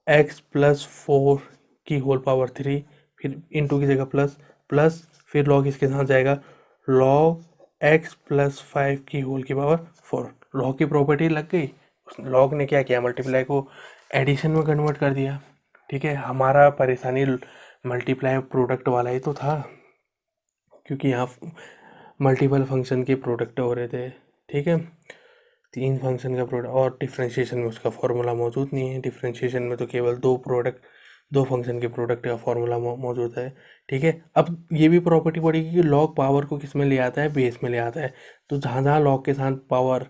एक्स प्लस 4 की होल पावर 3, फिर इंटू की जगह प्लस प्लस, फिर लॉग इसके साथ जाएगा लॉग एक्स प्लस 5 की होल की पावर 4। लॉग की प्रॉपर्टी लग गई, लॉग ने क्या किया, मल्टीप्लाई को एडिशन में कन्वर्ट कर दिया, ठीक है। हमारा परेशानी मल्टीप्लाई प्रोडक्ट वाला ही तो था, क्योंकि यहाँ मल्टीपल फंक्शन के प्रोडक्ट हो रहे थे, ठीक है, 3 फंक्शन का प्रोडक्ट, और डिफ्रेंशिएशन में उसका फॉर्मूला मौजूद नहीं है, डिफ्रेंशिएशन में तो केवल 2 फंक्शन के प्रोडक्ट का फॉर्मूला मौजूद है, ठीक है। अब ये भी प्रॉपर्टी पड़ेगी कि लॉग पावर को किस में ले आता है, बेस में ले आता है, तो जहाँ जहाँ लॉग के साथ पावर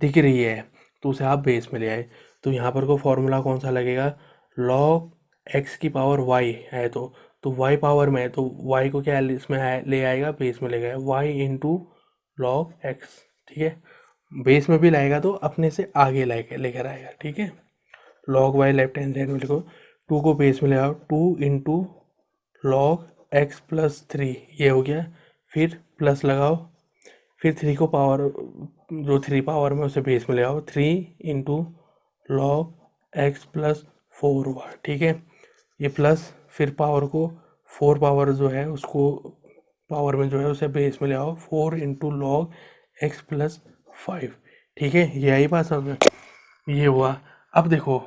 दिख रही है तो उसे आप बेस में ले आए, तो यहाँ पर को फॉर्मूला कौन सा लगेगा, लॉग एक्स की पावर वाई है तो वाई पावर में है तो वाई को क्या इसमें ले आएगा, बेस में ले गया, वाई इंटू लॉग एक्स, ठीक है, बेस में भी लाएगा तो अपने से आगे लेकर आएगा, ठीक है। Log y left hand side में लिखो, 2 को बेस में ले आओ, 2 into log x plus three, ये हो गया। फिर प्लस लगाओ, फिर थ्री को पावर, जो थ्री पावर में उसे बेस में ले आओ, three into log x plus four हुआ, ठीक है। ये प्लस, फिर पावर को, फोर पावर जो है उसको पावर में जो है उसे बेस में ले आओ, four into log x plus five, ठीक है। ये आई बात समझ में, ये हुआ। अब देखो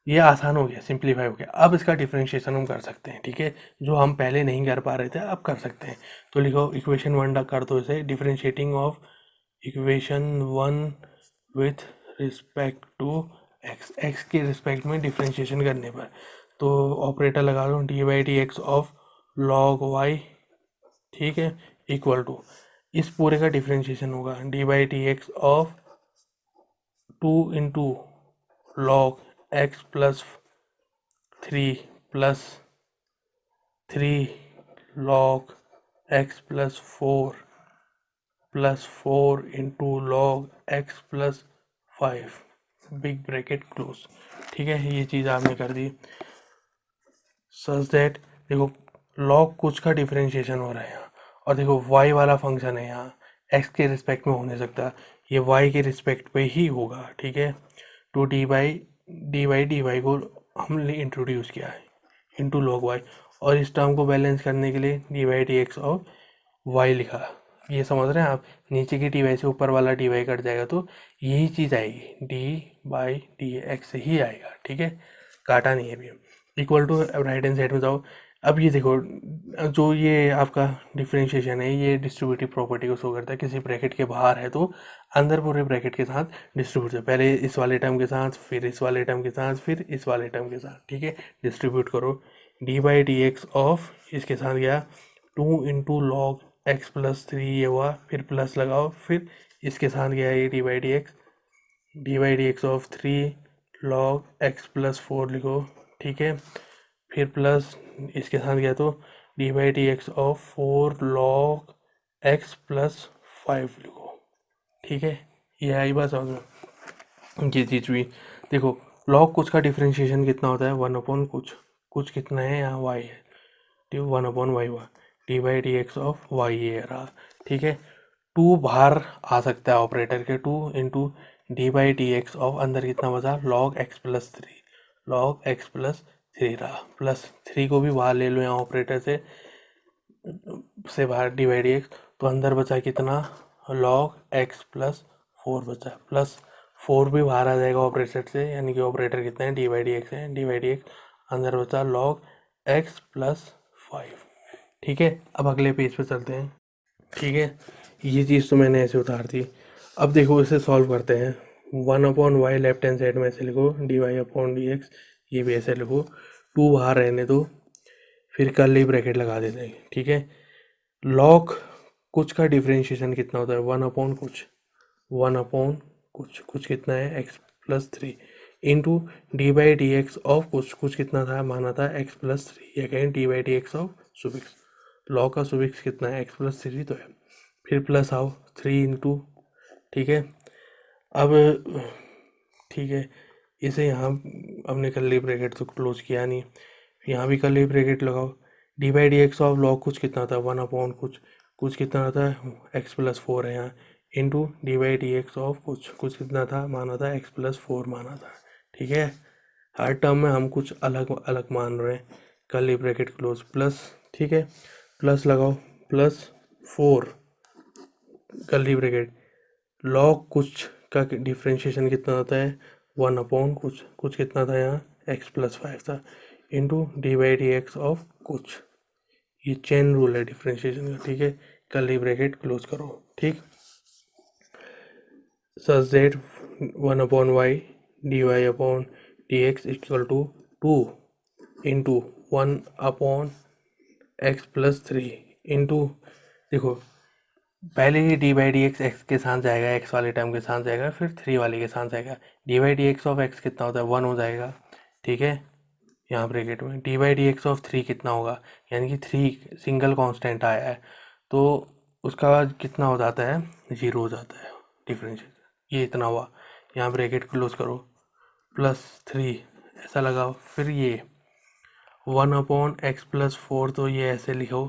ये आसान हो गया, सिंप्लीफाई हो गया। अब इसका डिफरेंशिएशन हम कर सकते हैं, ठीक है, जो हम पहले नहीं कर पा रहे थे अब कर सकते हैं। तो लिखो इक्वेशन वन कर दो इसे, differentiating of equation one with respect to x, x के रिस्पेक्ट में डिफरेंशिएशन करने पर, तो ऑपरेटर लगा लो, d by d x of log y, ठीक है, इक्वल टू, इस पूरे का डिफरेंशिएशन होगा d by d x of two into log x plus three plus three log x plus four into log x plus five big bracket close, ठीक है। ये चीज़ आपने कर दी सच दैट, देखो लॉग कुछ का डिफरेंशिएशन हो रहा है यहाँ, और देखो वाई वाला फंक्शन है यहाँ, एक्स के रिस्पेक्ट में हो नहीं सकता, ये वाई के रिस्पेक्ट पे ही होगा, ठीक है। तो डी वाई को हमने इंट्रोड्यूस किया है इंटू लॉग वाई, और इस टर्म को बैलेंस करने के लिए d y d x of y लिखा। ये समझ रहे हैं आप, नीचे की डी वाई से ऊपर वाला डी वाई कट जाएगा तो यही चीज़ आएगी, डी बाई डी एक्स ही आएगा, ठीक है, काटा नहीं है अभी। Equal to right hand side में जाओ। अब ये देखो, जो ये आपका डिफरेंशिएशन है ये डिस्ट्रीब्यूटिव प्रॉपर्टी को शो करता है, किसी ब्रैकेट के बाहर है तो अंदर पूरे ब्रैकेट के साथ डिस्ट्रीब्यूट, पहले इस वाले टर्म के साथ, फिर इस वाले टर्म के साथ, फिर इस वाले टर्म के साथ, ठीक है, डिस्ट्रीब्यूट करो। D by d x of इसके साथ गया to into log x plus three, ये हुआ, फिर प्लस लगाओ, फिर इसके साथ गया ये D by d x of three log x plus four लिखो, ठीक है, फिर प्लस इसके साथ गया तो d by d x of four log x plus five लिखो, ठीक है। ये आई बात समझ में, ये चीज़ हुई। देखो लॉग कुछ का डिफरेंशिएशन कितना होता है, वन अपॉन कुछ, कुछ कितना है यहाँ वाई है, तो वन अपॉन वाई हुआ, d by d x of y ये रहा, ठीक है। टू बाहर आ सकता है ऑपरेटर के, two into d by d x of अंदर कितना बचा, log x plus three, log x plus three रहा, प्लस थ्री को भी बाहर ले लो यहाँ ऑपरेटर से बाहर डी बाई डी एक्स, तो अंदर बचा कितना, लॉग एक्स प्लस फोर बचा, प्लस फोर भी बाहर आ जाएगा ऑपरेटर से, यानी कि ऑपरेटर कितना है, डी बाई डी एक्स है, डी बाई डी एक्स अंदर बचा लॉग एक्स प्लस फाइव, ठीक है। अब अगले पेज पे चलते हैं, ठीक है। ये चीज़ तो मैंने ऐसे उतार दी। अब देखो इसे सॉल्व करते हैं, one upon y left hand side में ऐसे लिखो, d y upon d x, ये भी ऐसे लिखो, टू बाहर रहने दो, फिर कर्ली ब्रैकेट लगा देते हैं, ठीक है। लॉग कुछ का डिफरेंशिएशन कितना होता है, वन अपॉन कुछ, वन अपॉन कुछ, कुछ कितना है x plus three, into d by d x of कुछ, कुछ कितना था माना था एक्स प्लस थ्री, या कहें d by d x of सुबिक्स, लॉग का सुबिक्स कितना है एक्स प्लस थ्री तो है, फिर प्लस आओ थ्री इंटू, ठीक है। अब ठीक है, इसे यहाँ हमने कर्ली ब्रैकेट तो क्लोज किया नहीं, यहाँ भी कर्ली ब्रैकेट लगाओ, D by d x of log कुछ कितना था, वन अपॉन कुछ, कुछ कितना था एक्स प्लस फोर है यहाँ, into d by d x of कुछ, कुछ कितना था माना था एक्स प्लस फोर माना था, ठीक है। हर टर्म में हम कुछ अलग अलग मान रहे हैं, कर्ली ब्रैकेट क्लोज, प्लस, ठीक है, प्लस लगाओ, plus four curly bracket, log कुछ का डिफरेंशिएशन कितना होता है, वन अपॉन कुछ, कुछ कितना था यहाँ एक्स प्लस फाइव था, into d by d x of कुछ, ये चेन रूल है डिफरेंशिएशन का, ठीक है। कर्ली ब्रैकेट क्लोज करो, ठीक, such that one upon y d y upon d x equal to two into one upon x plus three into, देखो पहले ही d by d x x के साथ जाएगा, एक्स वाले टर्म के साथ जाएगा, फिर थ्री वाले के साथ जाएगा, D by d x of x कितना होता है, वन हो जाएगा, ठीक है। यहाँ ब्रैकेट में d by d x of three कितना होगा, यानी कि थ्री सिंगल कांस्टेंट आया है तो उसका कितना हो जाता है, जीरो हो जाता है डिफरेंशिएशन, ये इतना हुआ, यहाँ ब्रैकेट क्लोज करो, प्लस थ्री ऐसा लगाओ, फिर ये, 1/x+4, तो ये ऐसे लिखो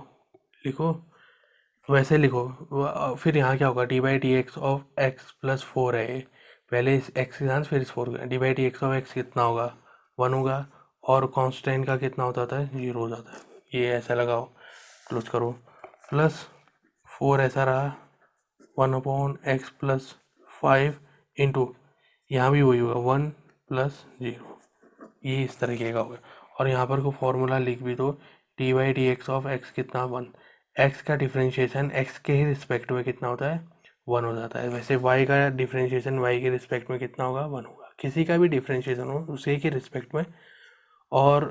वैसे लिखो। फिर यहाँ क्या होगा, d/dx ऑफ x+4 है ये। पहले इस x के साथ फिर इस 4 का d/dx ऑफ x कितना होगा, 1 होगा। और कांस्टेंट का कितना होता है, 0 हो जाता है। ये ऐसा लगाओ, क्लोज करो, प्लस 4 ऐसा रहा 1/x+5 इंटू, यहाँ भी वही होगा 1 + 0, ये इस तरीके का होगा। और यहाँ पर को फॉर्मूला लिख भी दो, d/dx ऑफ x कितना 1, x का डिफरेंशिएशन x के ही रिस्पेक्ट में कितना होता है, 1 हो जाता है। वैसे y का डिफरेंशिएशन y के रिस्पेक्ट में कितना होगा, 1 होगा। किसी का भी डिफरेंशिएशन हो उसी के रिस्पेक्ट में और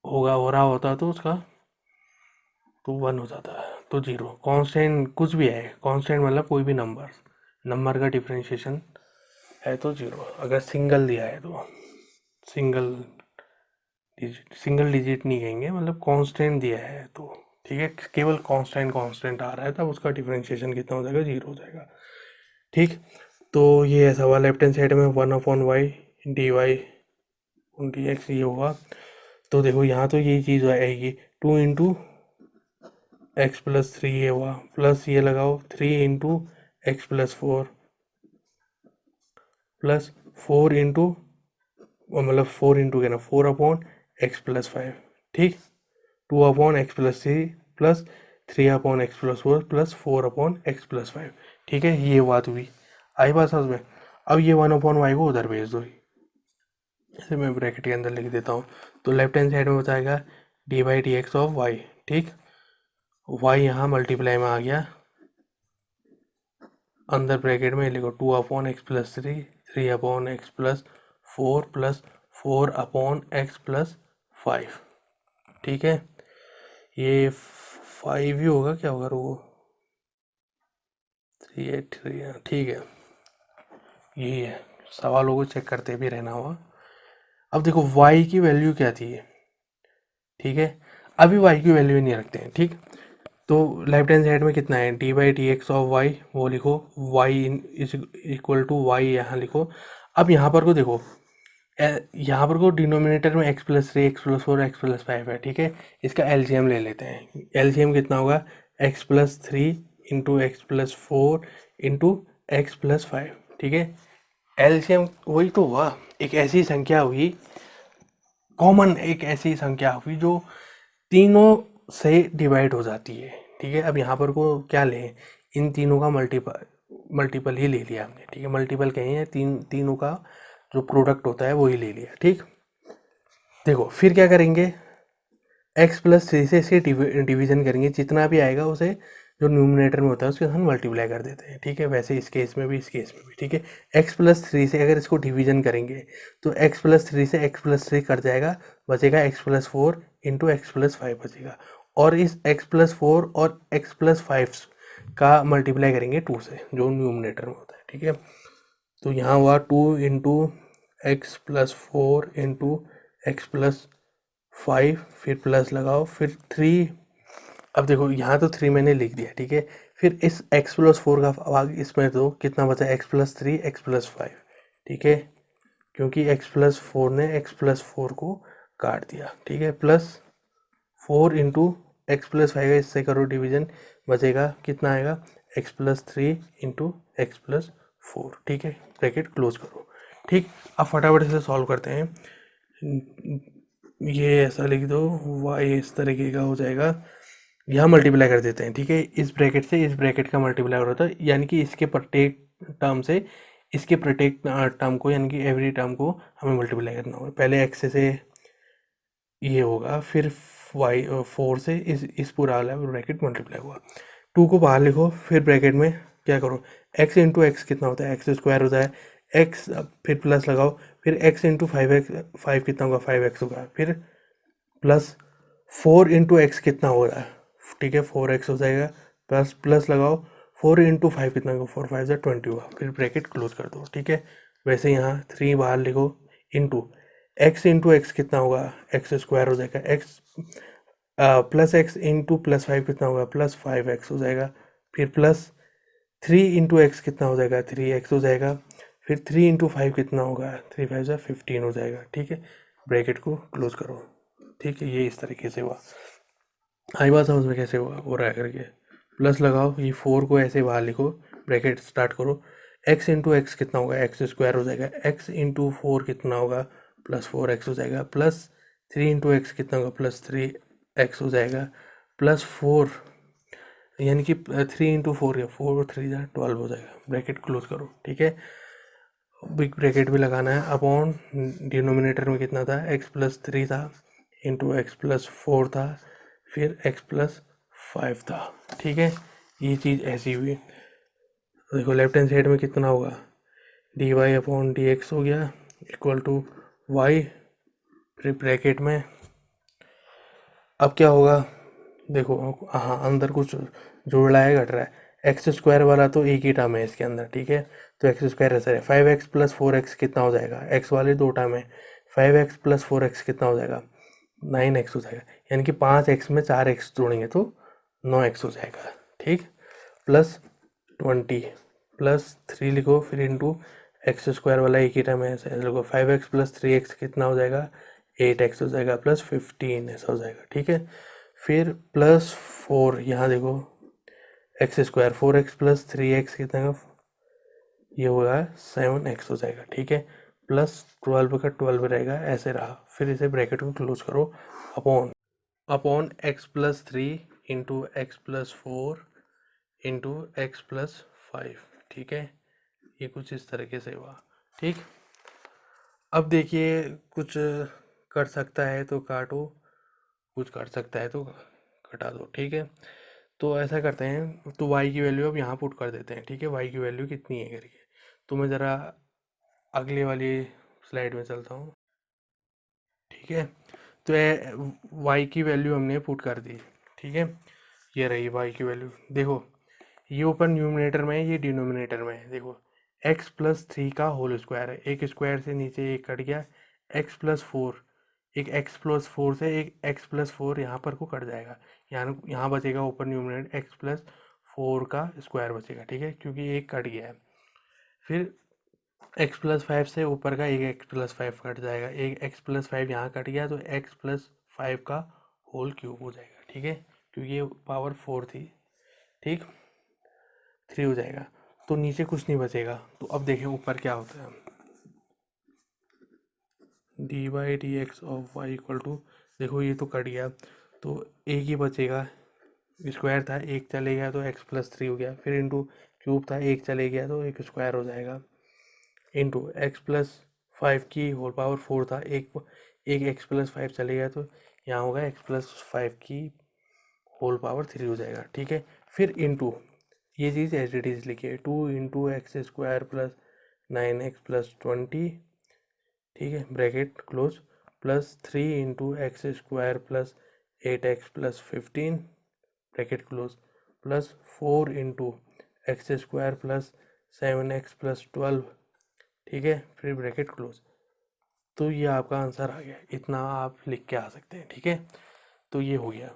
होगा, हो रहा होता तो उसका तो 1 हो जाता है, तो 0। कांस्टेंट कुछ भी है, कांस्टेंट मतलब कोई भी नंबर का डिफरेंशिएशन है तो 0। अगर सिंगल दिया है तो सिंगल डिजिट नहीं कहेंगे, मतलब कांस्टेंट दिया है तो ठीक है, केवल कांस्टेंट आ रहा है तब उसका डिफरेंशिएशन कितना हो जाएगा, 0 हो जाएगा। ठीक, तो ये ऐसा हुआ। लेफ्ट हैंड साइड में 1/y dy/dx ये होगा। तो देखो यहाँ तो यही चीज़ आएगी, 2 × x+3 ये हुआ, प्लस ये लगाओ 3 × x+4 प्लस 4 × मतलब 4 × क्या ना 4/x+5, ठीक, 2/x+3 plus 3/x+4 plus 4/x+5, ठीक है। ये बात हुई, आई बात समझ में। अब ये 1/y को उधर भेज दो, इसे मैं ब्रैकेट के अंदर लिख देता हूँ। तो लेफ्ट हैंड साइड में बताएगा d/dx ऑफ y, ठीक, y यहाँ मल्टीप्लाई में आ गया, अंदर ब्रैकेट में लिखो 2/x+3 3/x+4 प्लस 4/x+5, ठीक है। ये 5 ही होगा, क्या होगा वो 3/8, ठीक है। यही है, सवालों को चेक करते भी रहना होगा। अब देखो y की वैल्यू क्या थी, ठीक है, अभी y की वैल्यू नहीं रखते हैं, ठीक। तो लेफ्ट हैंड साइड में कितना है, d/dx ऑफ y, वो लिखो, y is equal to y यहाँ लिखो। अब यहाँ पर को देखो, यहाँ पर को डिनोमिनेटर में x+3 x+4 x+5 है, ठीक है। इसका एलसीएम ले लेते हैं। एलसीएम कितना होगा, x+3 × x+4 × x+5, ठीक है। एलसीएम वही तो हुआ, एक ऐसी संख्या हुई कॉमन, एक ऐसी संख्या हुई जो तीनों से डिवाइड हो जाती है, ठीक है। अब यहाँ पर को क्या लें, इन तीनों का मल्टीपल ही ले लिया हमने, ठीक है। मल्टीपल कहीं है, तीनों का जो प्रोडक्ट होता है वो ही ले लिया, ठीक। देखो फिर क्या करेंगे, x+3 से इसके डिवीजन करेंगे, जितना भी आएगा उसे जो न्यूमिनेटर में होता है उसके साथ मल्टीप्लाई कर देते हैं, ठीक है। वैसे इस केस में भी, इस केस में भी, ठीक है। x+3 से अगर इसको डिवीजन करेंगे तो x+3 से x+3 कट जाएगा, बचेगा x+4 × x+5 बचेगा। और इस x+4 और x+5 का मल्टीप्लाई करेंगे 2 से, जो न्यूमिनेटर में होता है, ठीक है। तो यहाँ हुआ 2 × x+4 × x+5, फिर प्लस लगाओ, फिर 3। अब देखो यहाँ तो 3 मैंने लिख दिया, ठीक है। फिर इस x+4 का भाग इसमें तो कितना बचा, x+3 x+5, ठीक है, क्योंकि x+4 ने x+4 को काट दिया, ठीक है। प्लस 4 × x+5 का इससे करो डिवीजन, बचेगा कितना आएगा, x+3 × x+4, ठीक है। ब्रैकेट क्लोज करो, ठीक। अब फटाफट से सॉल्व करते हैं। ये ऐसा लिख दो, y इस तरीके का हो जाएगा, यहाँ मल्टीप्लाई कर देते हैं, ठीक है। इस ब्रैकेट से इस ब्रैकेट का मल्टीप्लाई हो रहा था, यानी कि इसके प्रत्येक टर्म से इसके प्रत्येक टर्म को, यानी कि एवरी टर्म को हमें मल्टीप्लाई करना होगा। पहले x से ये होगा, फिर y 4 से इस पूरा वाला ब्रैकेट मल्टीप्लाई हुआ। 2 को बाहर लिखो, फिर ब्रैकेट में क्या करो, x × x कितना होता है, x² होता है, x फिर प्लस लगाओ, फिर x × 5 कितना होगा, 5x होगा, फिर प्लस 4 × x कितना हो रहा है, ठीक है, 4x हो जाएगा, प्लस प्लस लगाओ, 4 × 5 कितना होगा, 4 5 20 हुआ, फिर ब्रैकेट क्लोज कर दो, ठीक है। वैसे यहाँ 3 बाहर लिखो, इंटू x × x कितना होगा, x² हो जाएगा, x प्लस x × +5 कितना होगा, +5x हो जाएगा, फिर प्लस 3 × x कितना हो जाएगा, 3x हो जाएगा, फिर 3 × 5 कितना होगा, 3 5 15 हो जाएगा, ठीक है। ब्रैकेट को क्लोज करो, ठीक है, ये इस तरीके से हुआ। आई बात समझ में कैसे हुआ हो रहा है करके। प्लस लगाओ, ये 4 को ऐसे बाहर लिखो, ब्रैकेट स्टार्ट करो। x इंटू एक्स कितना होगा, एक्स स्क्वायर हो जाएगा। x इंटू 4 कितना होगा, +4x हो जाएगा। प्लस 3 इंटू एक्स कितना होगा, +3x हो जाएगा। +4 यानी कि 3 इंटू 4 या 4 3 जा 12 हो जाएगा। ब्रैकेट क्लोज करो, ठीक है। बिग ब्रैकेट भी लगाना है। अपॉन डिनोमिनेटर में कितना था, x+3 था, इंटू x+4 था, फिर x+5 था, ठीक है। ये चीज़ ऐसी हुई। देखो लेफ्ट हैंड साइड में कितना होगा, dy/dx हो गया इक्वल टू y, फिर ब्रैकेट में अब क्या होगा, देखो हाँ अंदर कुछ जुड़ रहा है घट रहा है। एक्स स्क्वायर वाला तो एक ही टर्म है इसके अंदर, ठीक है, तो एक्स स्क्वायर ऐसा है। 5x+4x कितना हो जाएगा, एक्स वाले दो टर्म है, 5x+4x कितना हो जाएगा, 9x हो जाएगा। यानी कि 5x में 4x जोड़ेंगे तो 9x हो जाएगा, ठीक। +20 +3 लिखो, फिर इंटू एक्स स्क्वायर वाला एक ही टर्म है ऐसा लिखो। 5x+3x कितना हो जाएगा, 8x हो जाएगा, +15 ऐसा हो जाएगा, ठीक है। फिर +4 यहाँ देखो, एक्स स्क्वायर 4x+3x कितना का, ये होगा 7x हो जाएगा, ठीक है। +12 का 12 रहेगा, ऐसे रहा। फिर इसे ब्रैकेट को क्लोज करो। Upon x+3 into x+4 into x+5, ठीक है। ये कुछ इस तरीके से हुआ, ठीक। अब देखिए, कुछ कर सकता है तो काटो, कुछ कर सकता है तो घटा दो, ठीक है। तो ऐसा करते हैं, तो y की वैल्यू अब यहाँ पुट कर देते हैं, ठीक है। y की वैल्यू कितनी है करके, तो मैं ज़रा अगले वाली स्लाइड में चलता हूँ, ठीक है। तो y की वैल्यू हमने पुट कर दी, ठीक है। ये रही y की वैल्यू। देखो ये ऊपर न्यूमिनेटर में है, ये डिनोमिनेटर में है। देखो x+3 का होल स्क्वायर है, एक स्क्वायर से नीचे एक कट गया, x+4, एक x+4 से एक x+4 यहाँ पर को कट जाएगा, यहाँ बचेगा ऊपर न्यूमिनेटर x+4 का स्क्वायर बचेगा, ठीक है, क्योंकि एक कट गया है। फिर x+5 से ऊपर का एक x+5 कट जाएगा, एक x+5 यहाँ कट गया, तो x+5 का होल क्यूब हो जाएगा, ठीक है, क्योंकि ये पावर 4 थी, ठीक। 3 हो जाएगा, तो नीचे कुछ नहीं बचेगा। तो अब देखें ऊपर क्या होता है, dy/dx of y equal to, देखो ये तो कट गया, तो एक ही बचेगा, स्क्वायर था एक चले गया तो x+3 हो गया, फिर इंटू क्यूब था एक चले गया तो एक स्क्वायर हो जाएगा, इंटू x+5 की होल पावर 4 था, एक x+5 चले गया तो यहाँ होगा x+5 की होल पावर 3 हो जाएगा, ठीक है। फिर इंटू ये चीज़ एज इट इज़ लिखिए, 2 into x square plus 9x+20, ठीक है, bracket close, +3 into x square plus 8x+15, bracket close, +4 into x square plus 7x+12, ठीक है, फिर ब्रैकेट क्लोज। तो ये आपका आंसर आ गया, इतना आप लिख के आ सकते हैं, ठीक है। तो ये हो गया।